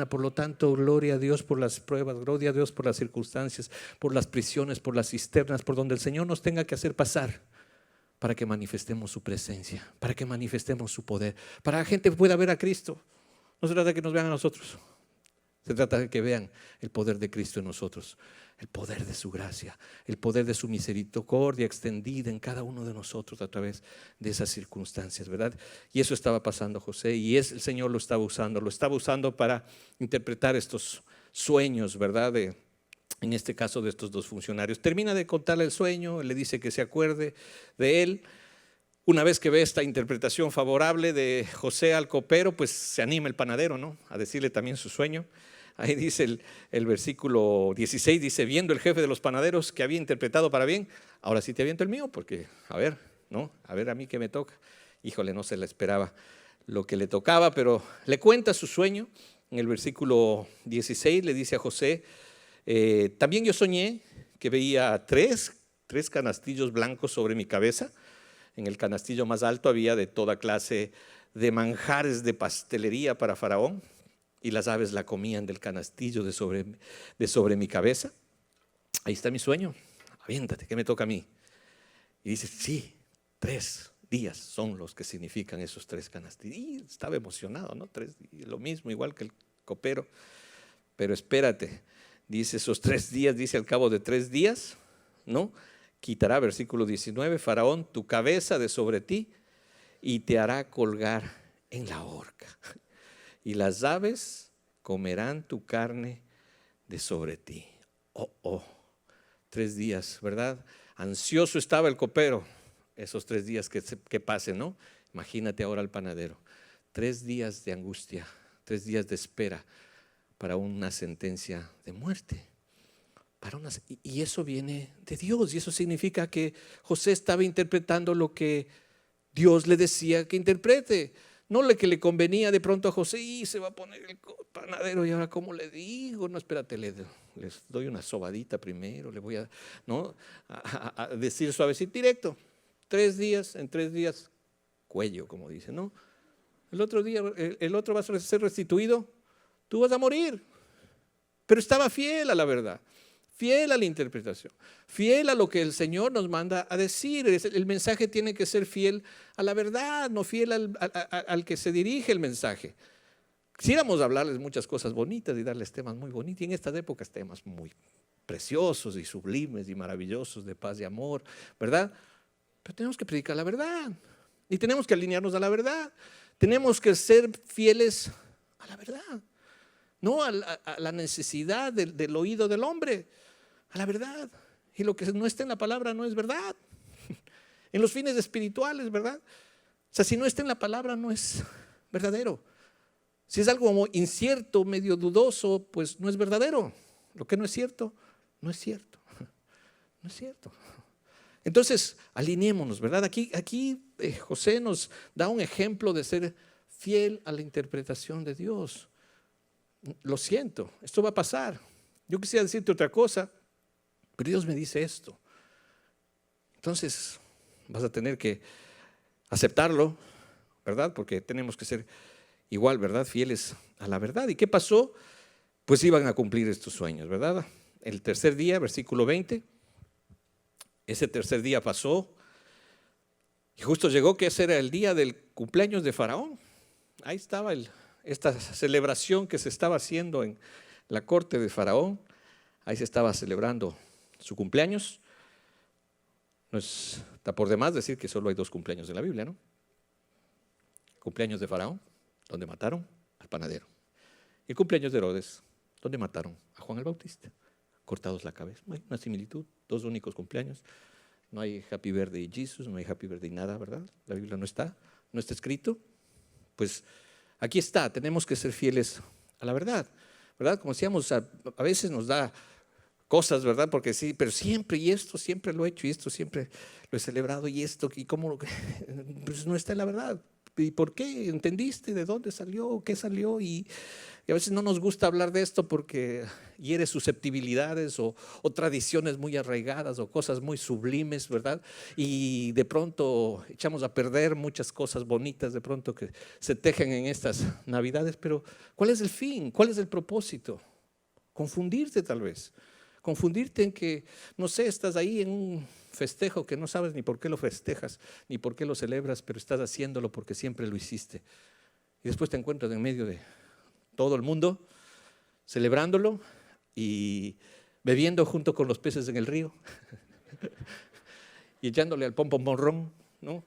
por lo tanto, gloria a Dios por las pruebas, gloria a Dios por las circunstancias, por las prisiones, por las cisternas, por donde el Señor nos tenga que hacer pasar, para que manifestemos su presencia, para que manifestemos su poder, para que la gente pueda ver a Cristo. No se trata de que nos vean a nosotros, se trata de que vean el poder de Cristo en nosotros, el poder de su gracia, el poder de su misericordia extendida en cada uno de nosotros a través de esas circunstancias, ¿verdad? Y eso estaba pasando José, y el Señor lo estaba usando para interpretar estos sueños, ¿verdad? En este caso de estos dos funcionarios. Termina de contarle el sueño, le dice que se acuerde de él. Una vez que ve esta interpretación favorable de José al copero, pues se anima el panadero, ¿no? A decirle también su sueño. Ahí dice el versículo 16, dice, viendo el jefe de los panaderos que había interpretado para bien, ahora sí te aviento el mío, porque a ver, ¿no? A ver a mí qué me toca. Híjole, no se le esperaba lo que le tocaba, pero le cuenta su sueño. En el versículo 16 le dice a José, también yo soñé que veía tres canastillos blancos sobre mi cabeza. En el canastillo más alto había de toda clase de manjares de pastelería para Faraón, y las aves la comían del canastillo de sobre mi cabeza. Ahí está mi sueño, aviéntate, ¿qué me toca a mí? Y dice, sí, 3 días son los que significan esos 3 canastillos. Y estaba emocionado, ¿no? 3 días, lo mismo, igual que el copero. Pero espérate, dice esos 3 días, dice al cabo de 3 días, ¿no? Quitará, versículo 19, Faraón tu cabeza de sobre ti y te hará colgar en la horca. Y las aves comerán tu carne de sobre ti. 3 días, ¿verdad? Ansioso estaba el copero esos 3 días que pasen, ¿no? Imagínate ahora al panadero. 3 días de angustia, 3 días de espera para una sentencia de muerte. Y eso viene de Dios, y eso significa que José estaba interpretando lo que Dios le decía que interprete. No lo que le convenía de pronto a José, y se va a poner el panadero, y ahora ¿cómo le digo? No, espérate, les doy una sobadita primero, le voy a, ¿no? a decir suavecito, directo. 3 días, en 3 días, cuello, como dice, ¿no? El otro día, el otro va a ser restituido, tú vas a morir. Pero estaba fiel a la verdad, fiel a la interpretación, fiel a lo que el Señor nos manda a decir. El mensaje tiene que ser fiel a la verdad, no fiel al que se dirige el mensaje. Quisiéramos hablarles muchas cosas bonitas y darles temas muy bonitos, y en estas épocas temas muy preciosos y sublimes y maravillosos de paz y amor, ¿verdad? Pero tenemos que predicar la verdad y tenemos que alinearnos a la verdad. Tenemos que ser fieles a la verdad, no a la necesidad del oído del hombre, a la verdad. Y lo que no está en la palabra no es verdad. En los fines espirituales, ¿verdad? O sea, si no está en la palabra no es verdadero. Si es algo incierto, medio dudoso, pues no es verdadero. Lo que no es cierto, no es cierto. No es cierto. Entonces, alineémonos, ¿verdad? Aquí José nos da un ejemplo de ser fiel a la interpretación de Dios. Lo siento, esto va a pasar. Yo quisiera decirte otra cosa, pero Dios me dice esto. Entonces vas a tener que aceptarlo, ¿verdad? Porque tenemos que ser igual, ¿verdad? Fieles a la verdad. ¿Y qué pasó? Pues iban a cumplir estos sueños, ¿verdad? El tercer día, versículo 20, ese tercer día pasó y justo llegó que ese era el día del cumpleaños de Faraón. Ahí estaba esta celebración que se estaba haciendo en la corte de Faraón. Ahí se estaba celebrando su cumpleaños. No está por demás decir que solo hay dos cumpleaños en la Biblia, ¿no? Cumpleaños de Faraón, donde mataron al panadero. Y el cumpleaños de Herodes, donde mataron a Juan el Bautista, cortados la cabeza. Hay una similitud, dos únicos cumpleaños. No hay Happy Birthday Jesus, no hay Happy Birthday nada, ¿verdad? La Biblia no está escrito. Pues aquí está, tenemos que ser fieles a la verdad, ¿verdad? Como decíamos, a veces nos da cosas, ¿verdad? Porque sí, pero siempre, y esto siempre lo he hecho, y esto siempre lo he celebrado, y esto, y cómo, pues no está en la verdad. ¿Y por qué? ¿Entendiste de dónde salió? ¿Qué salió? Y a veces no nos gusta hablar de esto porque hiere susceptibilidades o tradiciones muy arraigadas o cosas muy sublimes, ¿verdad? Y de pronto echamos a perder muchas cosas bonitas de pronto que se tejen en estas Navidades. Pero ¿cuál es el fin? ¿Cuál es el propósito? Confundirte tal vez. Confundirte en que, no sé, estás ahí en un festejo que no sabes ni por qué lo festejas, ni por qué lo celebras, pero estás haciéndolo porque siempre lo hiciste. Y después te encuentras en medio de todo el mundo celebrándolo y bebiendo junto con los peces en el río y echándole al pom-pom-ron, ¿no?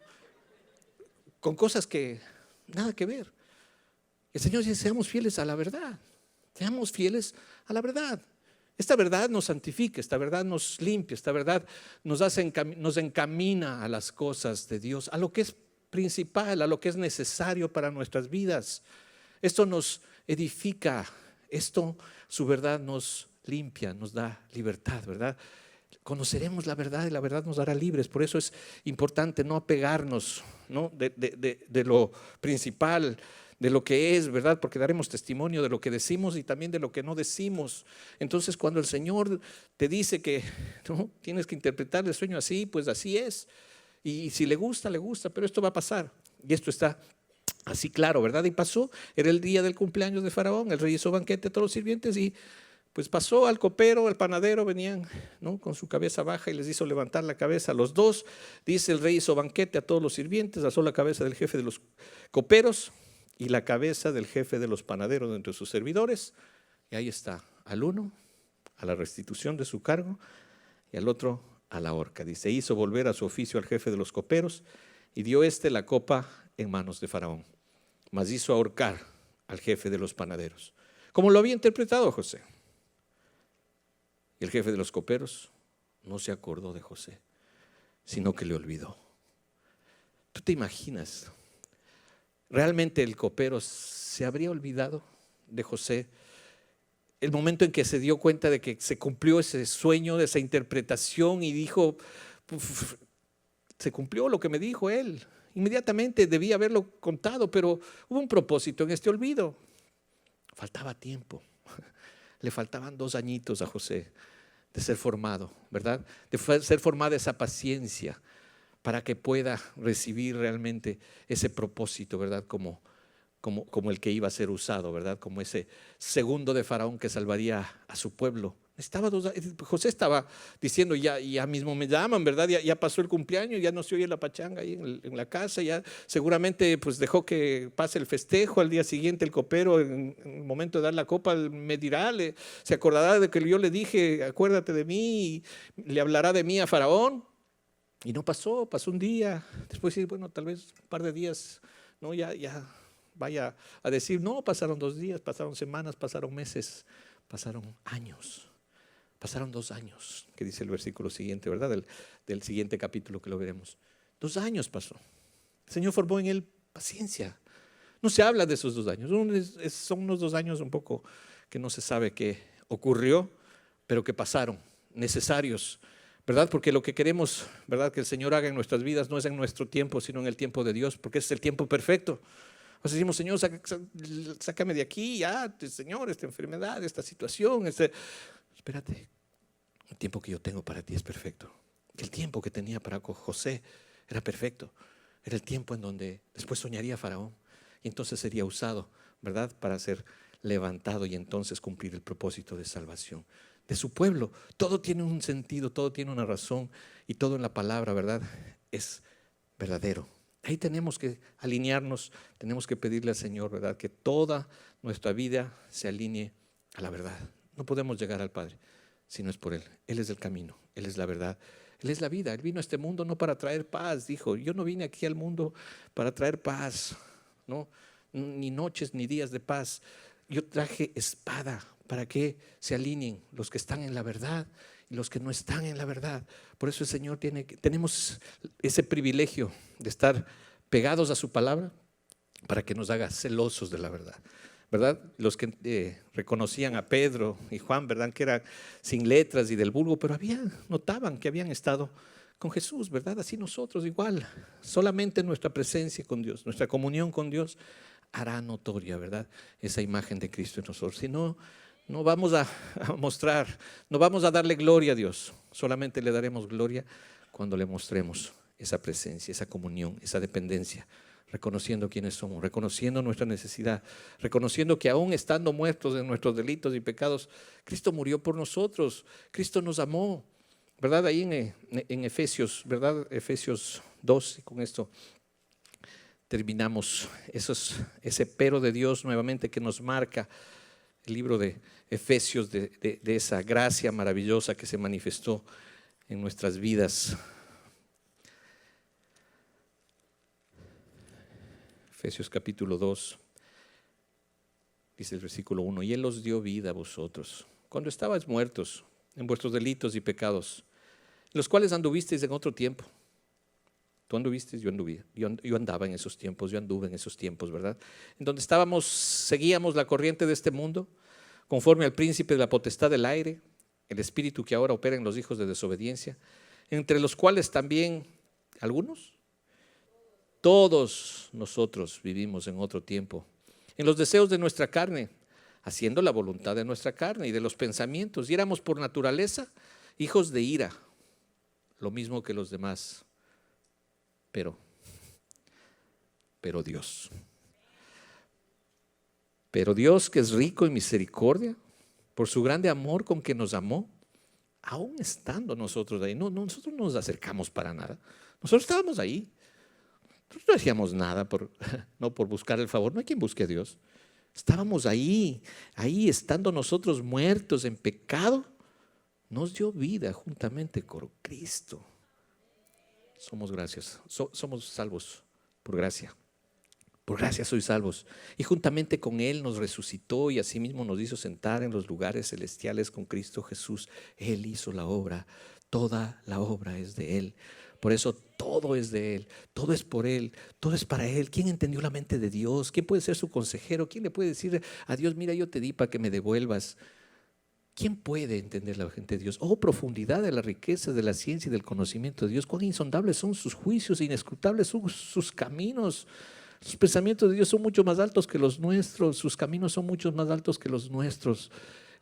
Con cosas que nada que ver. El Señor dice, seamos fieles a la verdad, seamos fieles a la verdad. Esta verdad nos santifica, esta verdad nos limpia, esta verdad nos encamina a las cosas de Dios, a lo que es principal, a lo que es necesario para nuestras vidas. Esto nos edifica, su verdad nos limpia, nos da libertad, ¿verdad? Conoceremos la verdad y la verdad nos hará libres. Por eso es importante no apegarnos, ¿no? de lo principal, de lo que es, ¿verdad? Porque daremos testimonio de lo que decimos y también de lo que no decimos. Entonces, cuando el Señor te dice que no tienes que interpretar el sueño así, pues así es. Y si le gusta, pero esto va a pasar. Y esto está así claro, ¿verdad? Y pasó, era el día del cumpleaños de Faraón, el rey hizo banquete a todos los sirvientes y pues pasó al copero, al panadero, venían, ¿no? Con su cabeza baja y les hizo levantar la cabeza a los dos. Dice, el rey hizo banquete a todos los sirvientes, alzó la cabeza del jefe de los coperos y la cabeza del jefe de los panaderos entre sus servidores. Y ahí está, al uno a la restitución de su cargo y al otro a la horca. Dice, hizo volver a su oficio al jefe de los coperos y dio la copa en manos de Faraón, mas hizo ahorcar al jefe de los panaderos, como lo había interpretado José. Y el jefe de los coperos no se acordó de José, sino que le olvidó. ¿Tú te imaginas? ¿Realmente el copero se habría olvidado de José? El momento en que se dio cuenta de que se cumplió ese sueño, de esa interpretación y dijo, se cumplió lo que me dijo él. Inmediatamente debía haberlo contado, pero hubo un propósito en este olvido. Faltaba tiempo. Le faltaban 2 añitos a José de ser formado, ¿verdad? De ser formada esa paciencia para que pueda recibir realmente ese propósito, ¿verdad? Como el que iba a ser usado, ¿verdad? Como ese segundo de Faraón que salvaría a su pueblo. José estaba diciendo, ya mismo me llaman, ¿verdad? Ya pasó el cumpleaños, ya no se oye la pachanga ahí en la casa, ya seguramente pues dejó que pase el festejo. Al día siguiente el copero, en el momento de dar la copa, me dirá, se acordará de que yo le dije, acuérdate de mí, y le hablará de mí a Faraón. Y no pasó un día, después sí, bueno, tal vez un par de días, no, ya vaya a decir, no, pasaron 2 días, pasaron semanas, pasaron meses, pasaron años. Pasaron 2 años, que dice el versículo siguiente, ¿verdad? Del siguiente capítulo que lo veremos. 2 años pasó. El Señor formó en él paciencia. No se habla de esos 2 años. Son unos 2 años un poco que no se sabe qué ocurrió, pero que pasaron, necesarios, ¿verdad? Porque lo que queremos, ¿verdad?, que el Señor haga en nuestras vidas no es en nuestro tiempo, sino en el tiempo de Dios, porque es el tiempo perfecto. O sea, decimos, Señor, sácame de aquí, ya, Señor, esta enfermedad, esta situación, espérate, el tiempo que yo tengo para ti es perfecto. El tiempo que tenía para José era perfecto. Era el tiempo en donde después soñaría Faraón y entonces sería usado, ¿verdad?, para ser levantado y entonces cumplir el propósito de salvación de su pueblo. Todo tiene un sentido, todo tiene una razón y todo en la palabra, ¿verdad?, es verdadero. Ahí tenemos que alinearnos, tenemos que pedirle al Señor, ¿verdad?, que toda nuestra vida se alinee a la verdad. No podemos llegar al Padre si no es por Él. Él es el camino, Él es la verdad, Él es la vida. Él vino a este mundo no para traer paz, dijo. Yo no vine aquí al mundo para traer paz, no, ni noches ni días de paz. Yo traje espada para que se alineen los que están en la verdad y los que no están en la verdad. Por eso el Señor tenemos ese privilegio de estar pegados a su palabra para que nos haga celosos de la verdad, ¿verdad? Los que reconocían a Pedro y Juan, ¿verdad?, que eran sin letras y del vulgo, pero notaban que habían estado con Jesús, ¿verdad? Así nosotros igual, solamente nuestra presencia con Dios, nuestra comunión con Dios hará notoria, ¿verdad?, esa imagen de Cristo en nosotros. Si no, no vamos a mostrar, no vamos a darle gloria a Dios, solamente le daremos gloria cuando le mostremos esa presencia, esa comunión, esa dependencia, reconociendo quiénes somos, reconociendo nuestra necesidad, reconociendo que aún estando muertos en nuestros delitos y pecados, Cristo murió por nosotros, Cristo nos amó, ¿verdad? Ahí en Efesios, ¿verdad? Efesios 2, y con esto terminamos, ese pero de Dios nuevamente que nos marca el libro de Efesios, de esa gracia maravillosa que se manifestó en nuestras vidas. Efesios capítulo 2, dice el versículo 1, y Él os dio vida a vosotros, cuando estabais muertos en vuestros delitos y pecados, en los cuales anduvisteis en otro tiempo. Tú anduviste, yo anduve, yo andaba en esos tiempos, yo anduve en esos tiempos, ¿verdad? En donde seguíamos la corriente de este mundo, conforme al príncipe de la potestad del aire, el espíritu que ahora opera en los hijos de desobediencia, entre los cuales también algunos, todos nosotros vivimos en otro tiempo, en los deseos de nuestra carne, haciendo la voluntad de nuestra carne y de los pensamientos, y éramos por naturaleza hijos de ira, lo mismo que los demás. Pero Dios que es rico en misericordia, por su grande amor con que nos amó, aún estando nosotros ahí, nosotros no nos acercamos para nada, nosotros estábamos ahí, nosotros no hacíamos nada no por buscar el favor, no hay quien busque a Dios, estábamos ahí estando nosotros muertos en pecado, nos dio vida juntamente con Cristo. Somos salvos por gracia. Por gracia sois salvos. Y juntamente con Él nos resucitó y asimismo nos hizo sentar en los lugares celestiales con Cristo Jesús. Él hizo la obra. Toda la obra es de Él. Por eso todo es de Él. Todo es por Él. Todo es para Él. ¿Quién entendió la mente de Dios? ¿Quién puede ser su consejero? ¿Quién le puede decir a Dios, mira, yo te di para que me devuelvas? ¿Quién puede entender la gente de Dios? Oh, profundidad de la riqueza, de la ciencia y del conocimiento de Dios. Cuán insondables son sus juicios, inescrutables son sus caminos. Sus pensamientos de Dios son mucho más altos que los nuestros. Sus caminos son mucho más altos que los nuestros.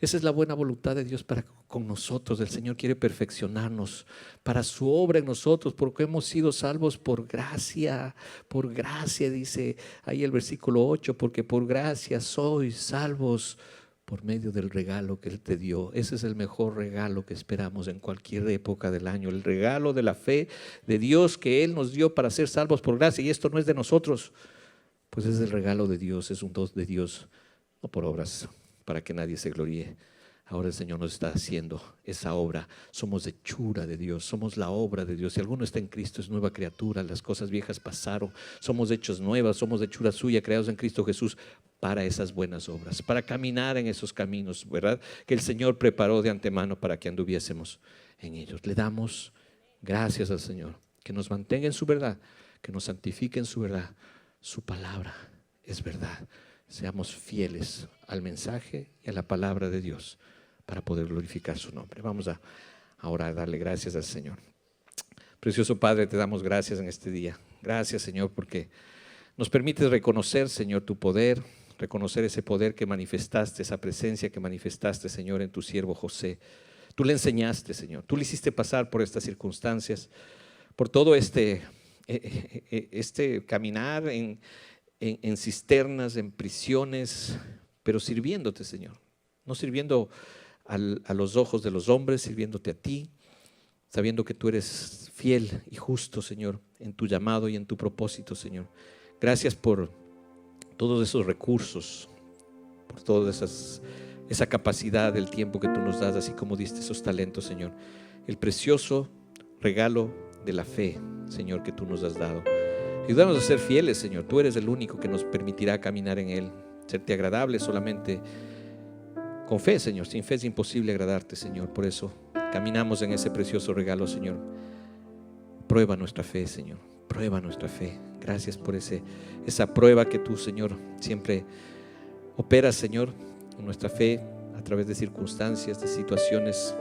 Esa es la buena voluntad de Dios para con nosotros. El Señor quiere perfeccionarnos para su obra en nosotros, porque hemos sido salvos por gracia, dice ahí el versículo 8, porque por gracia sois salvos por medio del regalo que Él te dio. Ese es el mejor regalo que esperamos en cualquier época del año, el regalo de la fe de Dios que Él nos dio para ser salvos por gracia. Y esto no es de nosotros, pues es el regalo de Dios, es un don de Dios, no por obras, para que nadie se gloríe. Ahora el Señor nos está haciendo esa obra. Somos hechura de Dios, somos la obra de Dios. Si alguno está en Cristo es nueva criatura, las cosas viejas pasaron. Somos hechos nuevas, somos hechura suya, creados en Cristo Jesús para esas buenas obras, para caminar en esos caminos, ¿verdad?, que el Señor preparó de antemano para que anduviésemos en ellos. Le damos gracias al Señor, que nos mantenga en su verdad, que nos santifique en su verdad. Su palabra es verdad. Seamos fieles al mensaje y a la palabra de Dios para poder glorificar su nombre. Vamos a ahora darle gracias al Señor. Precioso Padre, te damos gracias en este día. Gracias, Señor, porque nos permites reconocer, Señor, tu poder, reconocer ese poder que manifestaste, esa presencia que manifestaste, Señor, en tu siervo José. Tú le enseñaste, Señor. Tú le hiciste pasar por estas circunstancias, por todo este este caminar en cisternas, en prisiones, pero sirviéndote, Señor. No sirviendo a los ojos de los hombres, sirviéndote a ti, sabiendo que tú eres fiel y justo, Señor, en tu llamado y en tu propósito, Señor. Gracias por todos esos recursos, por toda esa capacidad del tiempo que tú nos das, así como diste esos talentos, Señor. El precioso regalo de la fe, Señor, que tú nos has dado. Ayúdanos a ser fieles, Señor. Tú eres el único que nos permitirá caminar en Él, serte agradable solamente con fe, Señor. Sin fe es imposible agradarte, Señor. Por eso caminamos en ese precioso regalo, Señor. Prueba nuestra fe, Señor. Prueba nuestra fe. Gracias por esa prueba que tú, Señor, siempre operas, Señor, en nuestra fe a través de circunstancias, de situaciones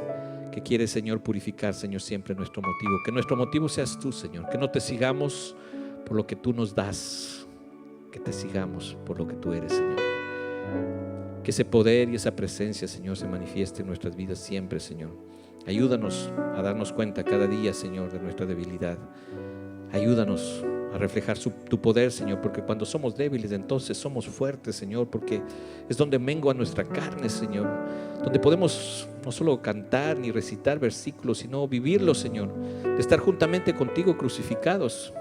que quieres, Señor, purificar, Señor, siempre nuestro motivo. Que nuestro motivo seas tú, Señor. Que no te sigamos por lo que tú nos das, que te sigamos por lo que tú eres, Señor. Que ese poder y esa presencia, Señor, se manifieste en nuestras vidas siempre, Señor. Ayúdanos a darnos cuenta cada día, Señor, de nuestra debilidad. Ayúdanos a reflejar tu poder, Señor, porque cuando somos débiles, entonces somos fuertes, Señor, porque es donde mengua nuestra carne, Señor, donde podemos no solo cantar ni recitar versículos, sino vivirlos, Señor, de estar juntamente contigo crucificados.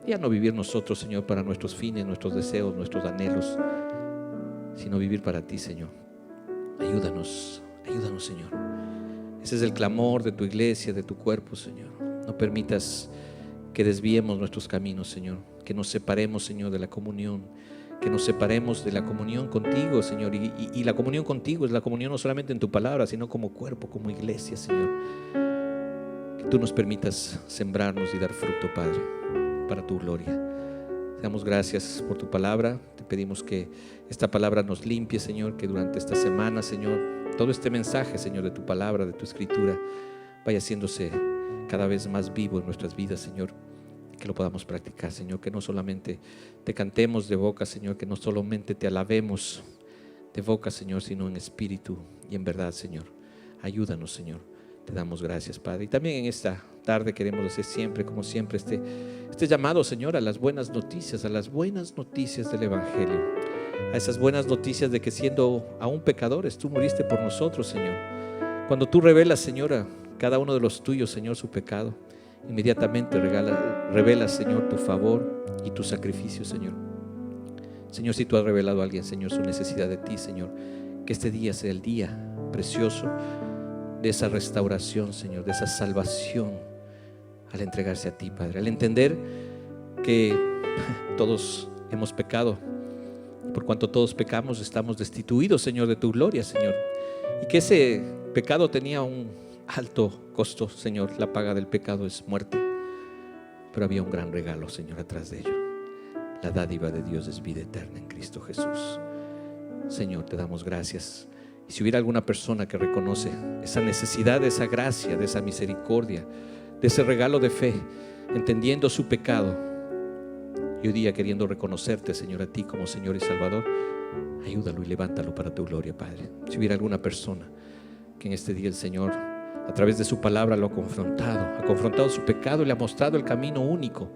Ya no vivir nosotros, Señor, para nuestros fines, nuestros deseos, nuestros anhelos, sino vivir para ti, Señor. Ayúdanos, ayúdanos, Señor. Ese es el clamor de tu iglesia, de tu cuerpo, Señor. No permitas que desviemos nuestros caminos, Señor. Que nos separemos, Señor, de la comunión. Que nos separemos de la comunión contigo, Señor. Y la comunión contigo es la comunión no solamente en tu palabra, sino como cuerpo, como iglesia, Señor. Que tú nos permitas sembrarnos y dar fruto, Padre, para tu gloria. Te damos gracias por tu palabra. Te pedimos que esta palabra nos limpie, Señor, que durante esta semana, Señor, todo este mensaje, Señor, de tu palabra, de tu escritura, vaya haciéndose cada vez más vivo en nuestras vidas, Señor, que lo podamos practicar, Señor, que no solamente te cantemos de boca, Señor, que no solamente te alabemos de boca, Señor, sino en espíritu y en verdad, Señor. Ayúdanos, Señor. Te damos gracias, Padre. Y también en esta tarde queremos hacer siempre, como siempre, este llamado, Señor, a las buenas noticias del Evangelio, a esas buenas noticias de que siendo aún pecadores, tú moriste por nosotros, Señor. Cuando tú revelas, Señor, a cada uno de los tuyos, Señor, su pecado, inmediatamente revelas, Señor, tu favor y tu sacrificio, Señor. Señor, si tú has revelado a alguien, Señor, su necesidad de ti, Señor, que este día sea el día precioso de esa restauración, Señor, de esa salvación al entregarse a ti, Padre, al entender que todos hemos pecado. Por cuanto todos pecamos, estamos destituidos, Señor, de tu gloria, Señor. Y que ese pecado tenía un alto costo, Señor. La paga del pecado es muerte. Pero había un gran regalo, Señor, atrás de ello. La dádiva de Dios es vida eterna en Cristo Jesús. Señor, te damos gracias. Y si hubiera alguna persona que reconoce esa necesidad de esa gracia, de esa misericordia, de ese regalo de fe, entendiendo su pecado, y hoy día queriendo reconocerte, Señor, a ti como Señor y Salvador, ayúdalo y levántalo para tu gloria, Padre. Si hubiera alguna persona que en este día el Señor, a través de su palabra, lo ha confrontado su pecado y le ha mostrado el camino único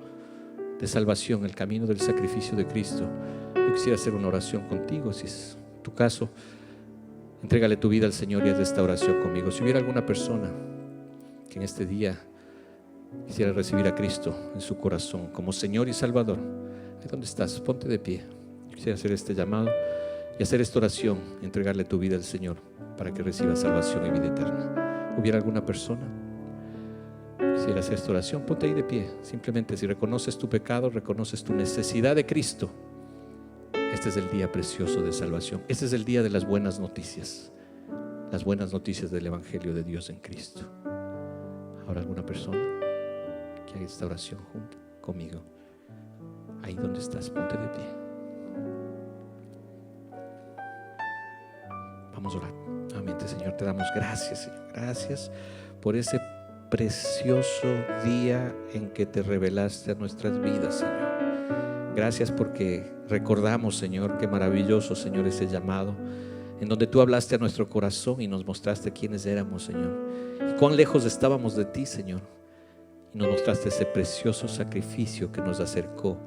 de salvación, el camino del sacrificio de Cristo, yo quisiera hacer una oración contigo. Si es tu caso, entrégale tu vida al Señor y haz esta oración conmigo. Si hubiera alguna persona que en este día quisiera recibir a Cristo en su corazón como Señor y Salvador, ¿de dónde estás? Ponte de pie. Yo quisiera hacer este llamado y hacer esta oración, entregarle tu vida al Señor para que reciba salvación y vida eterna. ¿Hubiera alguna persona que quisiera hacer esta oración? Ponte ahí de pie. Simplemente, si reconoces tu pecado, reconoces tu necesidad de Cristo, este es el día precioso de salvación. Este es el día de las buenas noticias del Evangelio de Dios en Cristo. ¿Habrá alguna persona que haga esta oración junto conmigo? Ahí donde estás, ponte de pie. Vamos a orar. Nuevamente, Señor, te damos gracias, Señor. Gracias por ese precioso día en que te revelaste a nuestras vidas, Señor. Gracias porque recordamos, Señor, qué maravilloso, Señor, ese llamado en donde tú hablaste a nuestro corazón y nos mostraste quiénes éramos, Señor, y cuán lejos estábamos de ti, Señor. y nos mostraste ese precioso sacrificio que nos acercó,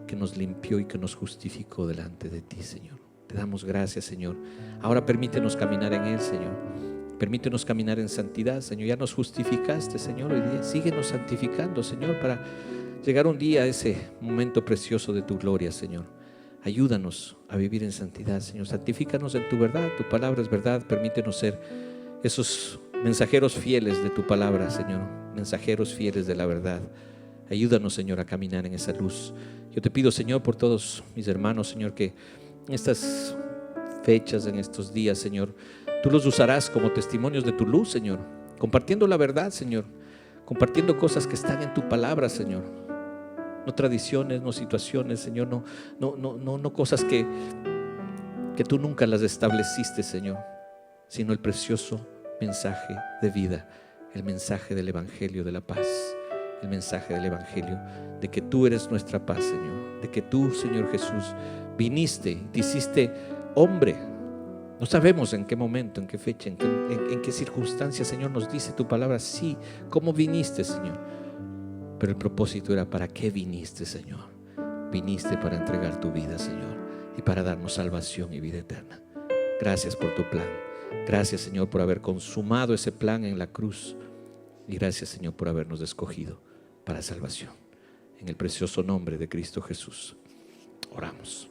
que nos limpió y que nos justificó delante de ti, Señor. Te damos gracias, Señor. Ahora permítenos caminar en Él, Señor. Permítenos caminar en santidad, Señor. Ya nos justificaste, Señor. Hoy día síguenos santificando, Señor, para llegar un día a ese momento precioso de tu gloria, Señor. Ayúdanos a vivir en santidad, Señor. Santifícanos en tu verdad. Tu palabra es verdad. Permítenos ser esos mensajeros fieles de tu palabra, Señor. Mensajeros fieles de la verdad. Ayúdanos, Señor, a caminar en esa luz. Yo te pido, Señor, por todos mis hermanos, Señor, que en estas fechas, en estos días, Señor, tú los usarás como testimonios de tu luz, Señor, compartiendo la verdad, Señor, compartiendo cosas que están en tu palabra, Señor. No tradiciones, no situaciones, Señor, no cosas que tú nunca las estableciste, Señor, sino el precioso mensaje de vida, el mensaje del Evangelio de la paz, el mensaje del Evangelio de que tú eres nuestra paz, Señor, de que tú, Señor Jesús, viniste, te hiciste hombre. No sabemos en qué momento, en qué fecha, en qué circunstancia, Señor, nos dice tu palabra, sí, cómo viniste, Señor. Pero el propósito era para qué viniste, Señor. Viniste para entregar tu vida, Señor, y para darnos salvación y vida eterna. Gracias por tu plan. Gracias, Señor, por haber consumado ese plan en la cruz. Y gracias, Señor, por habernos escogido para salvación. En el precioso nombre de Cristo Jesús oramos.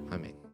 Amén.